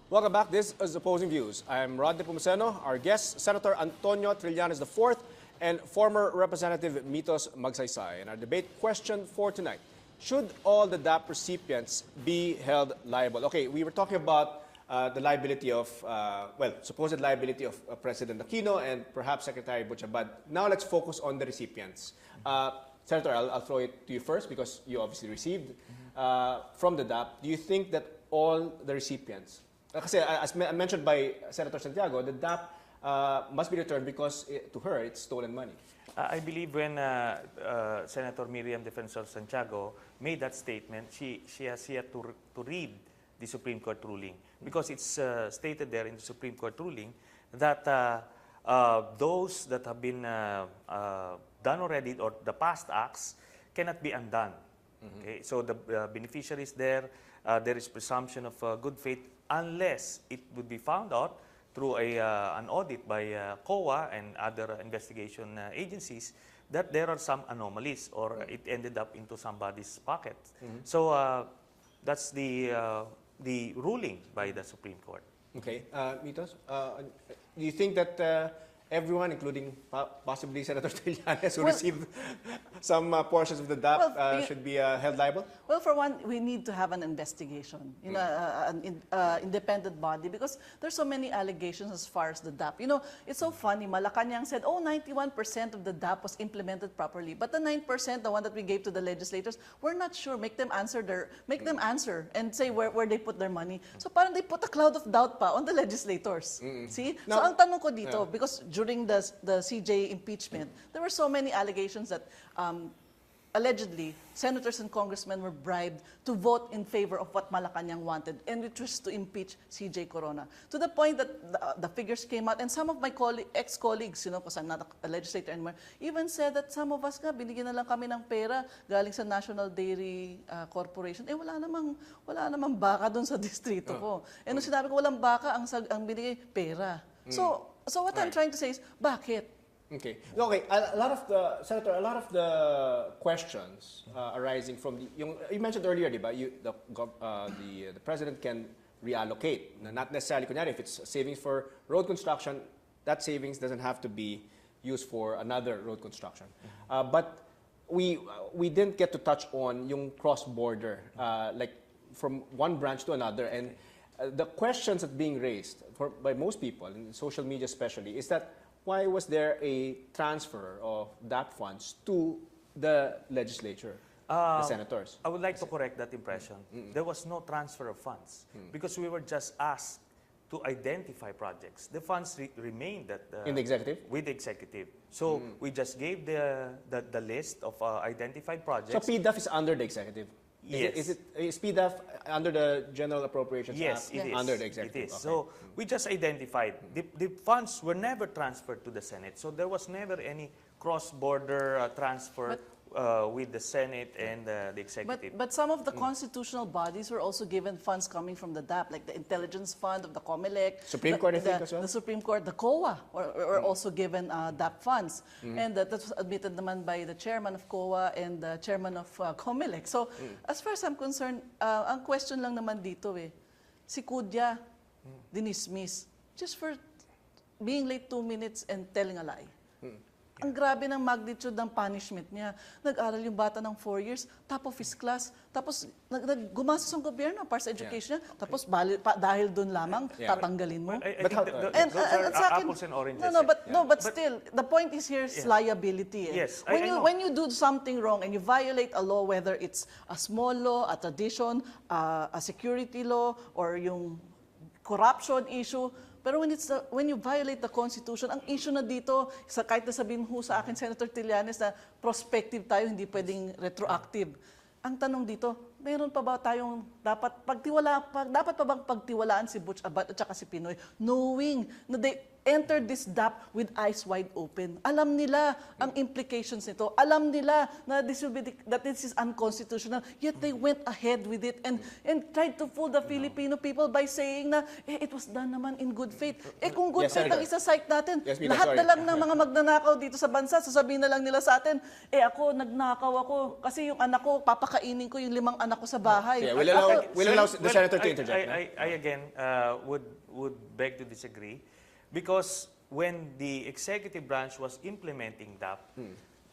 Speaker 5: Welcome back. This is Opposing Views. I'm Nepomuceno. Our guest, Senator Antonio Trillanes IV, and former Representative Mitos Magsaysay. And our debate question for tonight: should all the DAP recipients be held liable? Okay, we were talking about the liability of, supposed liability of President Aquino and perhaps Secretary Butchabad. Now let's focus on the recipients. Senator, I'll throw it to you first because you obviously received from the DAP. Do you think that all the recipients, kasi as mentioned by Senator Santiago, the DAP must be returned because to her it's stolen money?
Speaker 7: I believe when Senator Miriam Defensor Santiago made that statement, she has yet to read the Supreme Court ruling, because it's stated there in the Supreme Court ruling that those that have been done already, or the past acts, cannot be undone. Okay? So the beneficiaries there is presumption of good faith unless it would be found out through an audit by COA and other investigation agencies that there are some anomalies, or it ended up into somebody's pocket. So that's the ruling by the Supreme Court.
Speaker 5: Okay. Mitos, do you think that everyone, including possibly Senator Trillanes, who received some portions of the DAP, should be held liable?
Speaker 6: Well, for one, we need to have an investigation, an independent body, because there's so many allegations as far as the DAP. It's so funny. Malacanang said, 91% of the DAP was implemented properly, but the 9%, the one that we gave to the legislators, we're not sure. Make them answer and say where they put their money. So parang they put a cloud of doubt pa on the legislators. See? So ang tanong ko dito, because during the CJ impeachment, there were so many allegations that allegedly senators and congressmen were bribed to vote in favor of what Malacanang wanted, and which was to impeach CJ Corona. To the point that the figures came out, and some of my ex-colleagues, because I'm not a legislator anymore, even said that some of us binigyan na lang kami ng pera galing sa National Dairy Corporation. Wala namang baka doon sa distrito ko. Nung sinabi ko walang baka, ang binigay pera. So what I'm trying to say is, bakit?
Speaker 5: Okay. A lot of the questions arising from you mentioned earlier, diba? The president can reallocate. Not necessarily, if it's savings for road construction, that savings doesn't have to be used for another road construction. But we didn't get to touch on yung cross-border, like from one branch to another, and the questions that being raised by most people, in social media especially, is that why was there a transfer of DAP funds to the legislature, the senators?
Speaker 7: I would like to correct that impression. There was no transfer of funds because we were just asked to identify projects. The funds remained
Speaker 5: in the executive?
Speaker 7: With the executive. So we just gave the list of identified projects.
Speaker 5: So PDAF is under the executive?
Speaker 7: Yes.
Speaker 5: Is PDAF under the General Appropriations
Speaker 7: Yes,
Speaker 5: Act?
Speaker 7: it is.
Speaker 5: Under the executive?
Speaker 7: It is.
Speaker 5: Okay.
Speaker 7: So we just identified. The funds were never transferred to the Senate. So there was never any cross-border transfer with the Senate and the executive.
Speaker 6: But some of the constitutional bodies were also given funds coming from the DAP, like the Intelligence Fund of the COMELEC.
Speaker 5: Supreme Court, I think, as well?
Speaker 6: The Supreme Court, the COA were also given DAP funds. And that was admitted naman by the chairman of COA and the chairman of COMELEC. So as far as I'm concerned, ang question lang naman dito si Kudya, dinismiss, just for being late 2 minutes and telling a lie. Ang grabe ng magnitude ng punishment niya. Nag-aral yung bata ng 4 years, top of his class, tapos gumastos ang gobyerno para sa education niya, tapos dahil doon lamang, tatanggalin mo.
Speaker 7: But those are apples and oranges.
Speaker 6: But still, the point is here is liability.
Speaker 7: Yes,
Speaker 6: when you do something wrong and you violate a law, whether it's a small law, a tradition, a security law, or yung corruption issue, pero when you violate the Constitution, ang issue na dito, kahit na sabihin ho sa akin, Senator Trillanes, na prospective tayo, hindi pwedeng retroactive. Ang tanong dito, meron pa ba tayong dapat pa bang pagtiwalaan si Butch Abad at saka si PNoy, knowing na they entered this DAP with eyes wide open. Alam nila ang implications nito. Alam nila na that this is unconstitutional. Yet they went ahead with it and tried to fool the Filipino people by saying na it was done naman in good faith. Kung good faith ang isa-cite natin, lahat na lang ng mga magnanakaw dito sa bansa, sasabihin na lang nila sa atin, ako, nagnakaw ako kasi yung anak ko, papakainin ko yung 5 anak ko sa bahay.
Speaker 5: We'll allow the Senator to interject.
Speaker 7: I again would beg to disagree. Because when the executive branch was implementing DAP,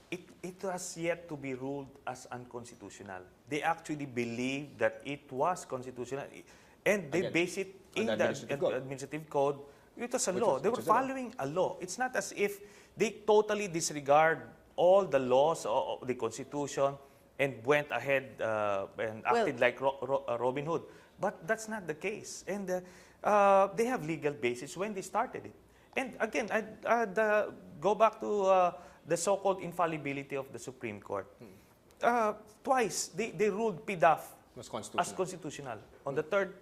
Speaker 7: it was yet to be ruled as unconstitutional. They actually believed that it was constitutional, and they based it in the administrative code. It was a law. They were following a law. It's not as if they totally disregard all the laws of the Constitution and went ahead and acted like Robin Hood. But that's not the case. And they have legal basis when they started it. And again, I'd go back to the so-called infallibility of the Supreme Court. Twice, they ruled PDAF as constitutional. On the third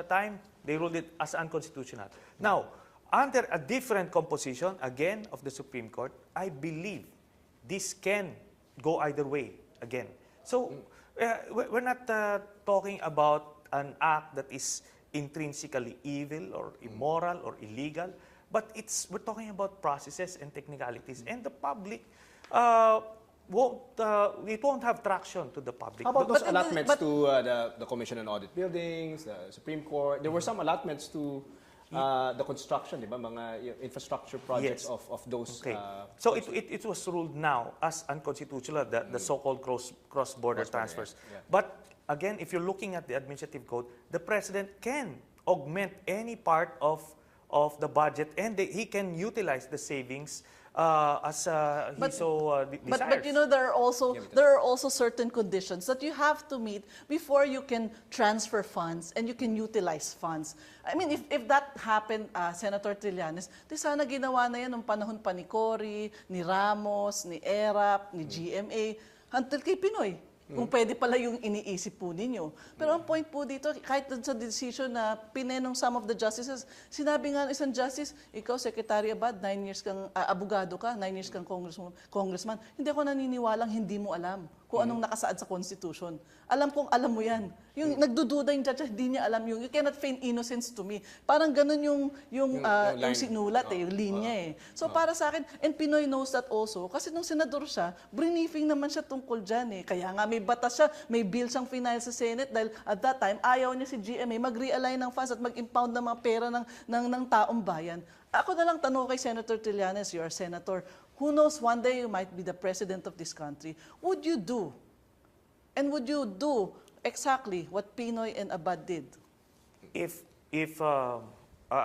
Speaker 7: time, they ruled it as unconstitutional. Now, under a different composition, again, of the Supreme Court, I believe this can go either way again. So, we're not talking about an act that is intrinsically evil or immoral or illegal, but we're talking about processes and technicalities, and the public won't have traction to the public.
Speaker 5: How about those allotments to the Commission on Audit Buildings, the Supreme Court? There were some allotments to the construction, di ba? Mga infrastructure projects of those.
Speaker 7: Okay. So it was ruled now as unconstitutional, the so-called cross-border transfers.
Speaker 5: Yeah.
Speaker 7: But again, if you're looking at the administrative code, the president can augment any part of the budget, and he can utilize the savings as he desires.
Speaker 6: But you know, there are also certain conditions that you have to meet before you can transfer funds and you can utilize funds. I mean, if that happened, Senator Trillanes, di sana ginawa na yan nung panahon pa ni Cory, ni Ramos, ni ERAP, ni GMA, until kay PNoy. Kung pwede pala yung iniisip po ninyo. Pero ang point po dito, kahit sa decision na pinenong some of the justices, sinabi nga ng isang justice, ikaw, Secretary Abad, 9 years kang abogado ka, 9 years kang congressman, hindi ako naniniwalang hindi mo alam kung anong nakasaad sa Constitution. Alam kong alam mo yan. Yung nagdududa yung judge, hindi niya alam yung, you cannot feign innocence to me. Parang ganun yung sinulat, yung linya So para sa akin, and PNoy knows that also, kasi nung senador siya, briefing naman siya tungkol dyan Kaya nga may batas siya, may bill siyang final sa Senate dahil at that time, ayaw niya si GMA mag-realign ng funds at mag-impound ng mga pera ng taong bayan. Ako na lang tanong kay Senator Trillanes, you are Senator, who knows, one day you might be the president of this country. Would you do? And would you do exactly what PNoy and Abad did?
Speaker 7: If I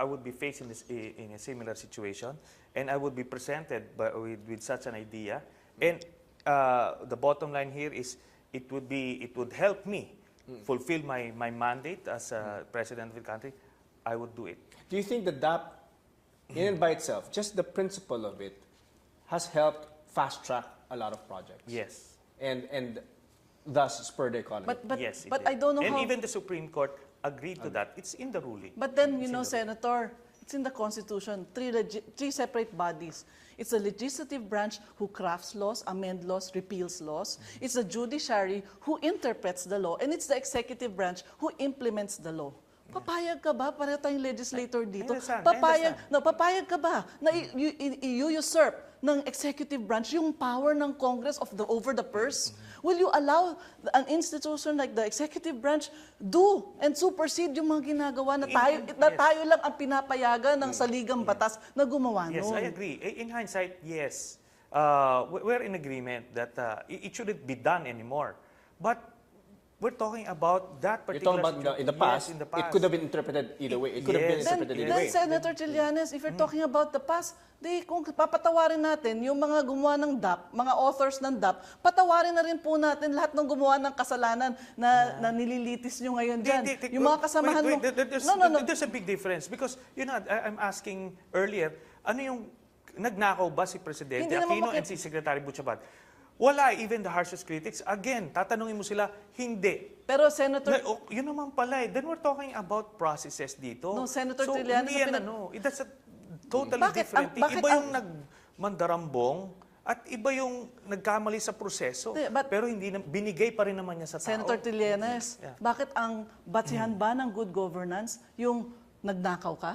Speaker 7: would be faced in a similar situation, and I would be presented with such an idea, and the bottom line here is it would help me fulfill my mandate as president of the country, I would do it.
Speaker 5: Do you think the DAP, in and by itself, just the principle of it, has helped fast-track a lot of projects?
Speaker 7: Yes.
Speaker 5: And thus spur the economy?
Speaker 7: Yes, it
Speaker 6: but
Speaker 7: did.
Speaker 6: I don't know
Speaker 7: and
Speaker 6: how...
Speaker 7: even the Supreme Court agreed to that. It's in the ruling.
Speaker 6: But then, you know, Senator, it's in the Constitution, three separate bodies. It's the legislative branch who crafts laws, amend laws, repeals laws. It's the judiciary who interprets the law. And it's the executive branch who implements the law. Papayag ka ba? Pareho tayong legislator dito. Papayag ka ba na i-usurp ng executive branch yung power ng Congress over the purse? Will you allow an institution like the executive branch do and supersede yung mga ginagawa na tayo lang ang pinapayagan ng saligang batas na gumawa
Speaker 7: Yes,
Speaker 6: nun?
Speaker 7: I agree. In hindsight, yes. We're in agreement that it shouldn't be done anymore. But we're talking about that particular...
Speaker 5: You're talking about in the past,
Speaker 7: in the past.
Speaker 5: It could have been interpreted either way. It could have been interpreted either way.
Speaker 6: Then, Senator Trillanes, if you're talking about the past, kung papatawarin natin yung mga gumawa ng DAP, mga authors ng DAP, patawarin na rin po natin lahat ng gumawa ng kasalanan na nililitis nyo ngayon dyan. Yung mga kasamahan mo...
Speaker 7: There's a big difference because, you know, I'm asking earlier, ano yung nagnakaw ba si Presidente Aquino and si Secretary Butchabat? Wala, even the harshest critics. Again, tatanungin mo sila, hindi.
Speaker 6: Pero Senator...
Speaker 7: yun naman pala eh. Then we're talking about processes dito.
Speaker 6: No, Senator
Speaker 7: so,
Speaker 6: Trillanes...
Speaker 7: hindi yan that's a totally different thing. Iba yung nagmandarambong at iba yung nagkamali sa proseso. Pero hindi binigay pa rin naman niya sa tao.
Speaker 6: Senator Trillanes, bakit ang batsihan ba ng good governance yung nagnakaw ka?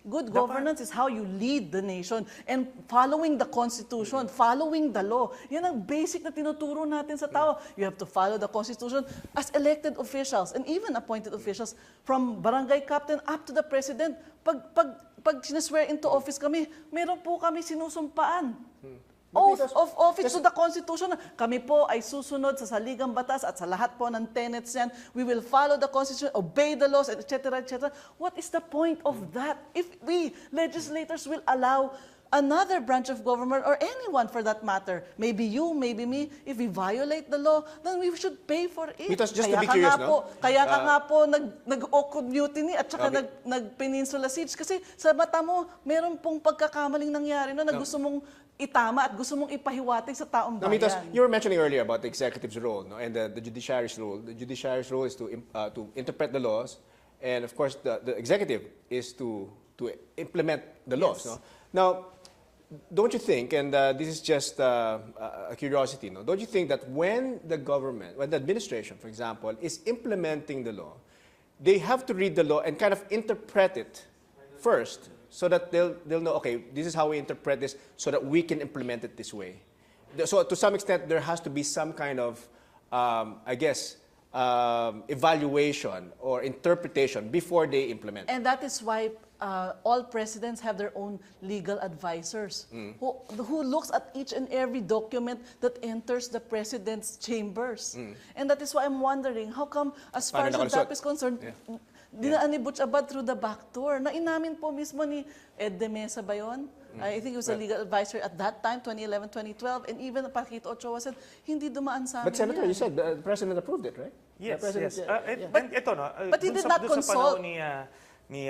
Speaker 6: Good governance is how you lead the nation and following the Constitution, following the law. Yan ang basic na tinuturo natin sa tao. You have to follow the Constitution as elected officials and even appointed officials from barangay captain up to the president. Pag sineswear into office kami, meron po kami sinusumpaan. Of office to the Constitution. Kami po ay susunod sa saligang batas at sa lahat po ng tenets yan. We will follow the Constitution, obey the laws, etc., etc. What is the point of that? If we, legislators, will allow another branch of government or anyone for that matter, maybe you, maybe me, if we violate the law, then we should pay for it.
Speaker 5: Mitos, just to be curious, no?
Speaker 6: Kaya ka nga po nag-Ocod Mutiny at saka nag-Peninsula Siege kasi sa mata mo, meron pong pagkakamaling nangyari na gusto mong itama at gusto mong ipahiwatig sa taong bayan.
Speaker 5: Mitos, you were mentioning earlier about the executive's role, no, and the judiciary's role. The judiciary's role is to interpret the laws, and of course the executive is to implement the laws. No? Now, don't you think, and this is just a curiosity, no? Don't you think that when the government, when the administration, for example, is implementing the law, they have to read the law and kind of interpret it first, so that they'll know, okay, this is how we interpret this, so that we can implement it this way. So to some extent, there has to be some kind of, I guess, evaluation or interpretation before they implement.
Speaker 6: And that is why all presidents have their own legal advisors who looks at each and every document that enters the president's chambers. And that is why I'm wondering, how come, as far as the DAP is concerned, dinaan ni Butchabat through the back door. Na inamin po mismo ni Ed de Mesa ba yun? I think he was a legal advisor at that time, 2011, 2012, and even Paquito Ochoa said, hindi dumaan sa amin.
Speaker 5: But Senator, you said the President approved it, right?
Speaker 7: Yes, yes.
Speaker 6: But he did not consult.
Speaker 7: Sa panahon ni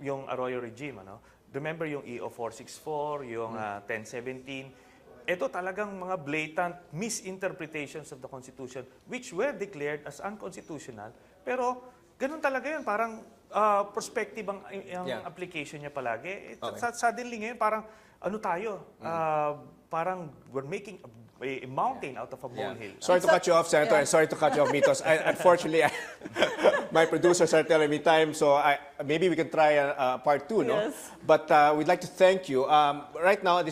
Speaker 7: yung Arroyo regime, ano? Remember yung EO 464, yung 1017, ito talagang mga blatant misinterpretations of the Constitution which were declared as unconstitutional, pero ganun talaga yun, parang prospective ang application niya palagi. Suddenly ngayon, parang ano tayo, parang we're making a mountain out of a molehill.
Speaker 5: Sorry to cut you off, Senator, and sorry to cut you off, Mitos. Unfortunately, my producers are telling me time, so maybe we can try part 2, no?
Speaker 6: Yes.
Speaker 5: But we'd like to thank you. Right now, at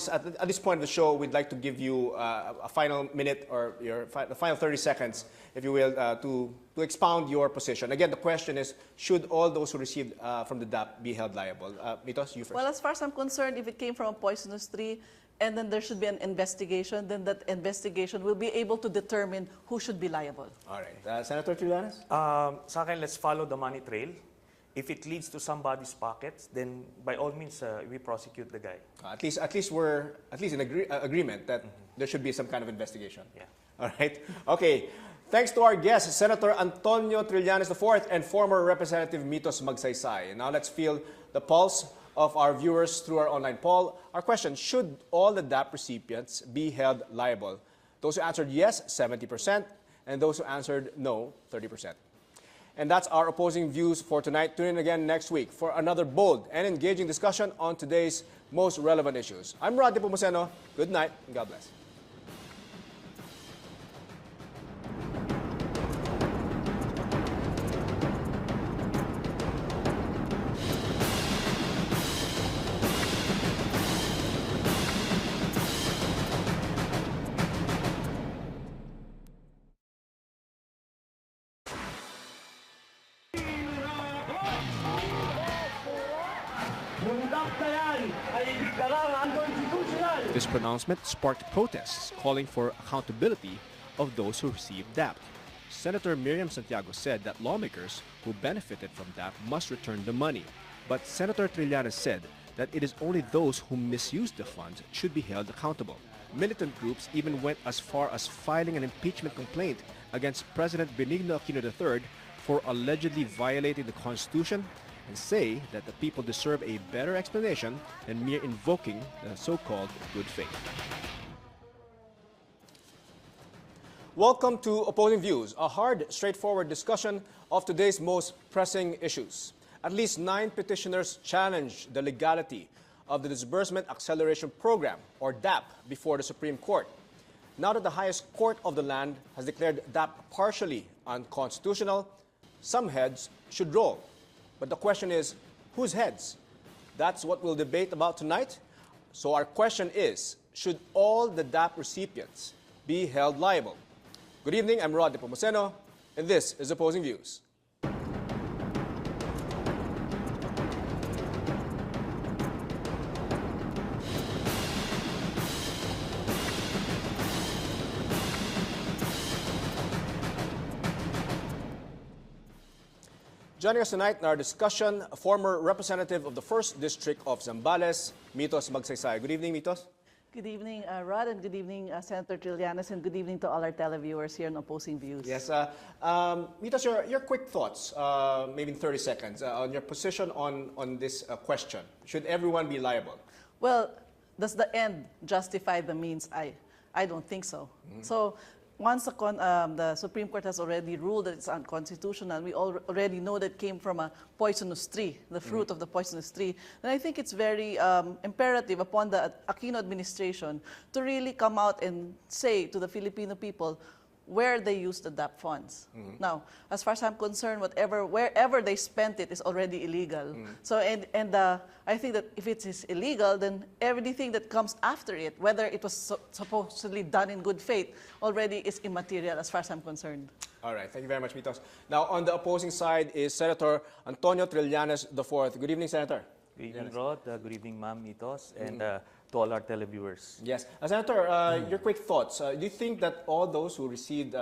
Speaker 5: this point of the show, we'd like to give you a final minute or the final 30 seconds, if you will, to expound your position. Again, the question is, should all those who received from the DAP be held liable? Mitos, you first.
Speaker 6: Well, as far as I'm concerned, if it came from a poisonous tree, and then there should be an investigation, then that investigation will be able to determine who should be liable. All
Speaker 5: right. Senator Trillanes?
Speaker 7: Sa akin, let's follow the money trail. If it leads to somebody's pockets, then by all means, we prosecute the guy.
Speaker 5: At least we're in agreement that there should be some kind of investigation.
Speaker 7: Yeah.
Speaker 5: All right. Okay. Thanks to our guest, Senator Antonio Trillanes IV and former Representative Mitos Magsaysay. Now let's feel the pulse of our viewers through our online poll. Our question, should all the DAP recipients be held liable? Those who answered yes, 70%, and those who answered no, 30%. And that's our opposing views for tonight. Tune in again next week for another bold and engaging discussion on today's most relevant issues. I'm Nepomuceno. Good night and God bless.
Speaker 2: This pronouncement sparked protests calling for accountability of those who received DAP. Senator Miriam Santiago said that lawmakers who benefited from DAP must return the money. But Senator Trillanes said that it is only those who misused the funds should be held accountable. Militant groups even went as far as filing an impeachment complaint against President Benigno Aquino III for allegedly violating the Constitution and say that the people deserve a better explanation than mere invoking the so-called good faith.
Speaker 5: Welcome to Opposing Views, a hard, straightforward discussion of today's most pressing issues. At least 9 petitioners challenged the legality of the Disbursement Acceleration Program, or DAP, before the Supreme Court. Now that the highest court of the land has declared DAP partially unconstitutional, some heads should roll. But the question is, whose heads? That's what we'll debate about tonight. So our question is, should all the DAP recipients be held liable? Good evening, I'm Nepomuceno, and this is Opposing Views. Joining us tonight in our discussion, a former representative of the 1st District of Zambales, Mitos Magsaysay. Good evening, Mitos.
Speaker 6: Good evening, Rod, and good evening, Senator Trillanes, and good evening to all our televiewers here on Opposing Views.
Speaker 5: Yes, Mitos, your quick thoughts, maybe in 30 seconds, on your position on this question. Should everyone be liable?
Speaker 6: Well, does the end justify the means? I don't think so. So once the Supreme Court has already ruled that it's unconstitutional, we already know that it came from a poisonous tree, the fruit of the poisonous tree, then I think it's very imperative upon the Aquino administration to really come out and say to the Filipino people where they use the DAP funds. Now, as far as I'm concerned, wherever they spent it is already illegal. So, I think that if it is illegal, then everything that comes after it, whether it was supposedly done in good faith, already is immaterial as far as I'm concerned.
Speaker 5: All right, thank you very much, Mitos. Now, on the opposing side is Senator Antonio Trillanes IV. Good evening, Senator.
Speaker 7: Good evening, Rod. Good evening, Ma'am Mitos, and to all our televiewers.
Speaker 5: Yes. Senator, your quick thoughts. Do you think that all those who received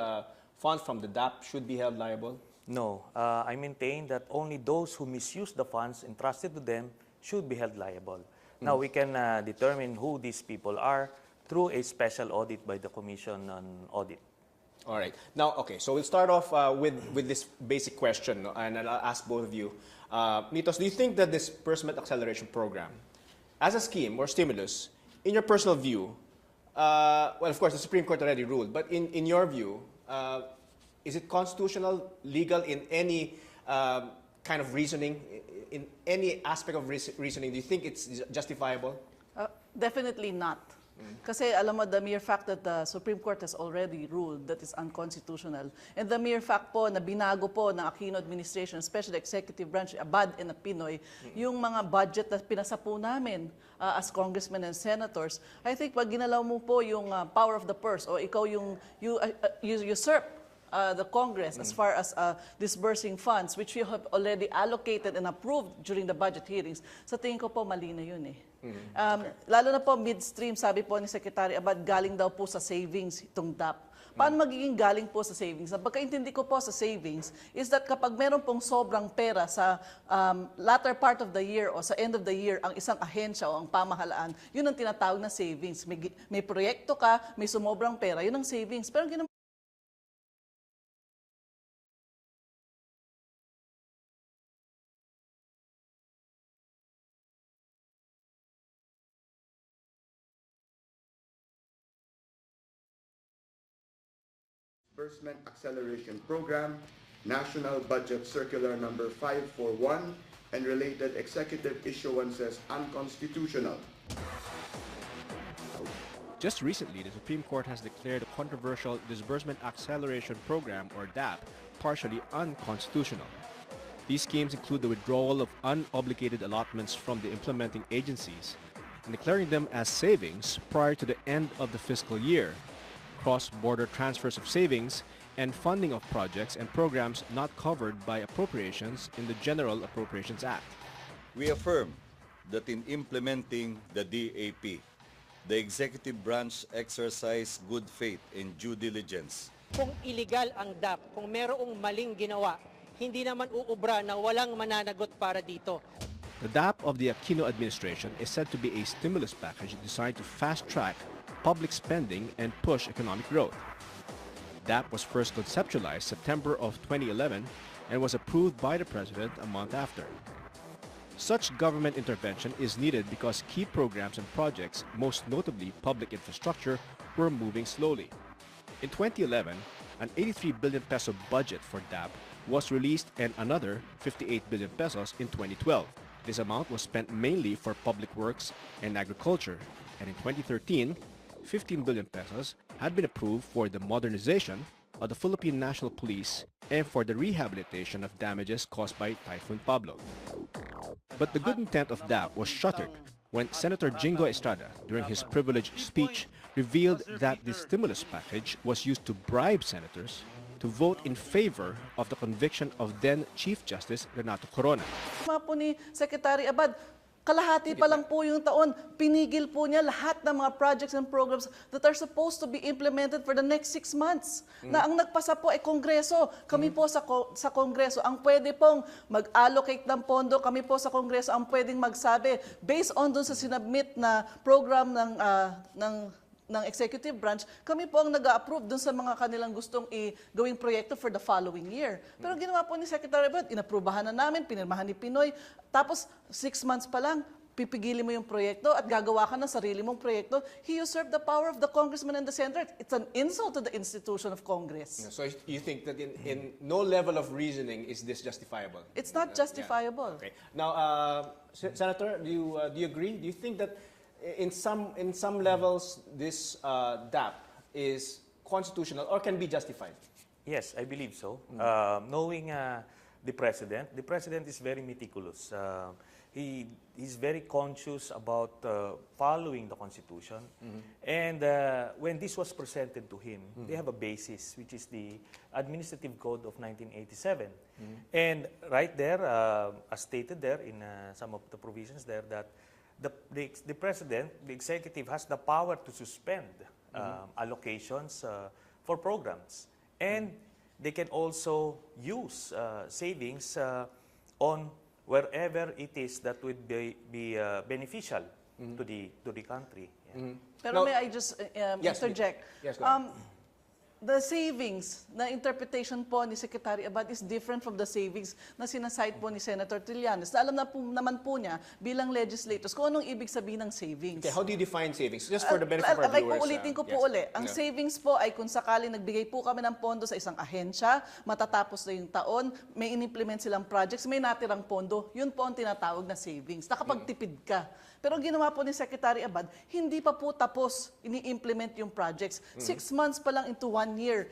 Speaker 5: funds from the DAP should be held liable?
Speaker 7: No. I maintain that only those who misuse the funds entrusted to them should be held liable. Now, we can determine who these people are through a special audit by the Commission on Audit.
Speaker 5: All right. Now, okay, so we'll start off with this basic question, and I'll ask both of you. Mitos, do you think that this Disbursement Acceleration Program, as a scheme or stimulus, in your personal view, well, of course, the Supreme Court already ruled, but in your view, is it constitutional, legal in any kind of reasoning, in any aspect of reasoning? Do you think it's justifiable?
Speaker 6: Definitely not. Kasi alam mo, the mere fact that the Supreme Court has already ruled that it's unconstitutional, and the mere fact po na binago po ng Aquino administration, especially the executive branch, abad and a PNoy, yung mga budget na pinasa po namin as congressmen and senators, I think pag ginalaw mo po yung power of the purse, o ikaw you usurp the Congress as far as disbursing funds, which we have already allocated and approved during the budget hearings. Sa tingin ko po, mali na yun eh. Lalo na po midstream, sabi po ni Secretary Abad, galing daw po sa savings itong DAP. Paano magiging galing po sa savings? Ang pagkaintindi ko po sa savings is that kapag meron pong sobrang pera sa latter part of the year o sa end of the year, ang isang ahensya o ang pamahalaan, yun ang tinatawag na savings. May proyekto ka, may sumobrang pera, yun ang savings. Pero
Speaker 1: Disbursement Acceleration Program, National Budget Circular Number 541, and related executive issuances unconstitutional.
Speaker 2: Just recently, the Supreme Court has declared the controversial Disbursement Acceleration Program, or DAP, partially unconstitutional. These schemes include the withdrawal of unobligated allotments from the implementing agencies and declaring them as savings prior to the end of the fiscal year, cross-border transfers of savings, and funding of projects and programs not covered by appropriations in the General Appropriations Act.
Speaker 3: We affirm that in implementing the DAP, the executive branch exercised good faith and due diligence.
Speaker 4: Kung illegal ang DAP, kung merong maling ginawa, hindi naman uubra na walang mananagot para dito.
Speaker 2: The DAP of the Aquino administration is said to be a stimulus package designed to fast-track public spending and push economic growth. DAP was first conceptualized September of 2011 and was approved by the President a month after. Such government intervention is needed because key programs and projects, most notably public infrastructure, were moving slowly. In 2011, an 83 billion peso budget for DAP was released and another 58 billion pesos in 2012. This amount was spent mainly for public works and agriculture, and in 2013, 15 billion pesos had been approved for the modernization of the Philippine National Police and for the rehabilitation of damages caused by Typhoon Pablo. But the good intent of DAP was shuttered when Senator Jingo Estrada, during his privileged speech, revealed that the stimulus package was used to bribe senators to vote in favor of the conviction of then Chief Justice Renato Corona.
Speaker 6: Po ni Secretary Abad, kalahati pa lang po yung taon, pinigil po niya lahat ng mga projects and programs that are supposed to be implemented for the next 6 months. Na ang nagpasa po ay Kongreso. Kami po sa Kongreso ang pwede pong mag-allocate ng pondo. Kami po sa Kongreso ang pwedeng magsabi based on dun sa sinabmit na program ng executive branch, kami po ang nag-approve dun sa mga kanilang gustong gawing proyekto for the following year. Pero ginawa po ni Secretary Abad, inaprubahan na namin, pinirmahan ni PNoy, tapos 6 months pa lang, pipigilin mo yung proyekto at gagawa ka ng sarili mong proyekto. He usurped the power of the congressman and the senator. It's an insult to the institution of Congress.
Speaker 5: So you think that in no level of reasoning is this justifiable?
Speaker 6: It's not justifiable.
Speaker 5: Okay. Now, Senator, do you agree? Do you think that in some levels, this DAP is constitutional or can be justified?
Speaker 7: Yes, I believe so. Knowing the president is very meticulous. He's very conscious about following the Constitution. And when this was presented to him, they have a basis, which is the Administrative Code of 1987. And right there, as stated there in some of the provisions there, that the president, the executive, has the power to suspend allocations for programs. And they can also use savings on wherever it is that would be beneficial to the country. Yeah.
Speaker 6: Pero may I just interject?
Speaker 5: Yes, go ahead.
Speaker 6: The savings na interpretation po ni Secretary Abad is different from the savings na sinasite po ni Senator Trillanes. Na alam na po, naman po niya bilang legislators kung anong ibig sabihin ng savings.
Speaker 5: Okay, how do you define savings? Just for the benefit of our viewers.
Speaker 6: Ulitin ko po uli. Ang savings po ay kung sakali nagbigay po kami ng pondo sa isang ahensya, matatapos na yung taon, may in-implement silang projects, may natirang pondo, yun po ang tinatawag na savings. Nakapagtipid ka. Pero ang ginawa po ni Secretary Abad, hindi pa po tapos ini-implement yung projects. 6 months pa lang into 1 year,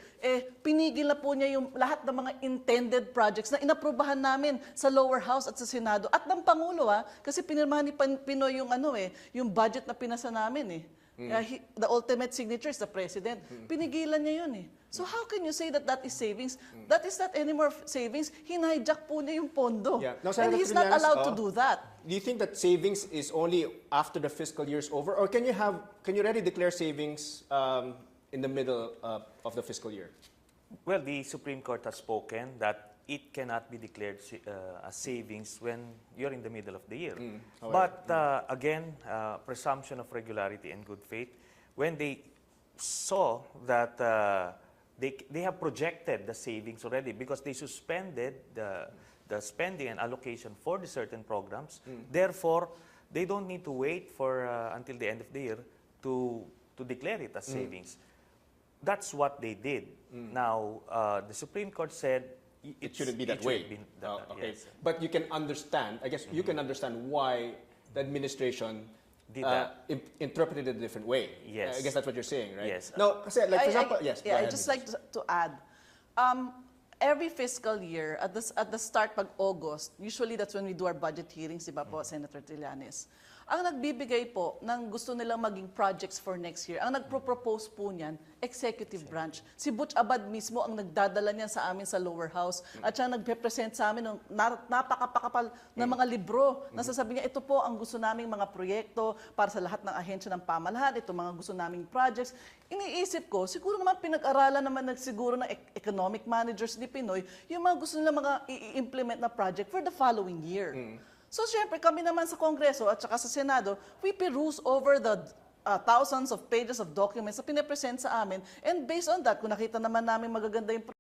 Speaker 6: pinigil na po niya yung lahat ng mga intended projects na inaprubahan namin sa lower house at sa Senado. At ng Pangulo, kasi pinirmahan ni PNoy yung, yung budget na pinasa namin. The ultimate signature is the president. Pinigilan niya yun eh. So how can you say that that is savings? That is not anymore savings. Hinijack po niya yung pondo.
Speaker 5: Yeah. Now,
Speaker 6: and
Speaker 5: Senator
Speaker 6: he's not
Speaker 5: Trillanes,
Speaker 6: allowed to do that.
Speaker 5: Do you think that savings is only after the fiscal year is over, or can you already declare savings in the middle of the fiscal year?
Speaker 7: Well, the Supreme Court has spoken that it cannot be declared as savings when you're in the middle of the year. But again, presumption of regularity and good faith, when they saw that they have projected the savings already because they suspended the spending and allocation for the certain programs, therefore, they don't need to wait for until the end of the year to declare it as savings. That's what they did. Now, the Supreme Court said
Speaker 5: it shouldn't be that way. Okay.
Speaker 7: Yes.
Speaker 5: But you can understand, I guess you can understand why the administration
Speaker 7: did that.
Speaker 5: Interpreted it a different way.
Speaker 7: Yes.
Speaker 5: I guess that's what you're saying, right?
Speaker 7: Yes.
Speaker 5: No, kasi, like, for example, yes.
Speaker 6: Yeah, I'd just like to add. Every fiscal year, at the start pag August, usually that's when we do our budget hearings, di ba po, Senator Trillanes? Ang nagbibigay po ng gusto nilang maging projects for next year, ang nagpro-propose po niyan, executive branch. Si Butch Abad mismo ang nagdadala niyan sa amin sa lower house at siya nagpe-present sa amin ng napakapakapal na mga libro. Nasasabi niya, ito po ang gusto naming mga proyekto para sa lahat ng ahensya ng pamahalaan, ito mga gusto naming projects. Iniisip ko, siguro naman pinag-aralan naman siguro ng economic managers ni PNoy, yung mga gusto nila mga i-implement na project for the following year. So, syempre, kami naman sa Kongreso at saka sa Senado, we peruse over the thousands of pages of documents na pinapresent sa amin. And based on that, kung nakita naman namin magaganda yung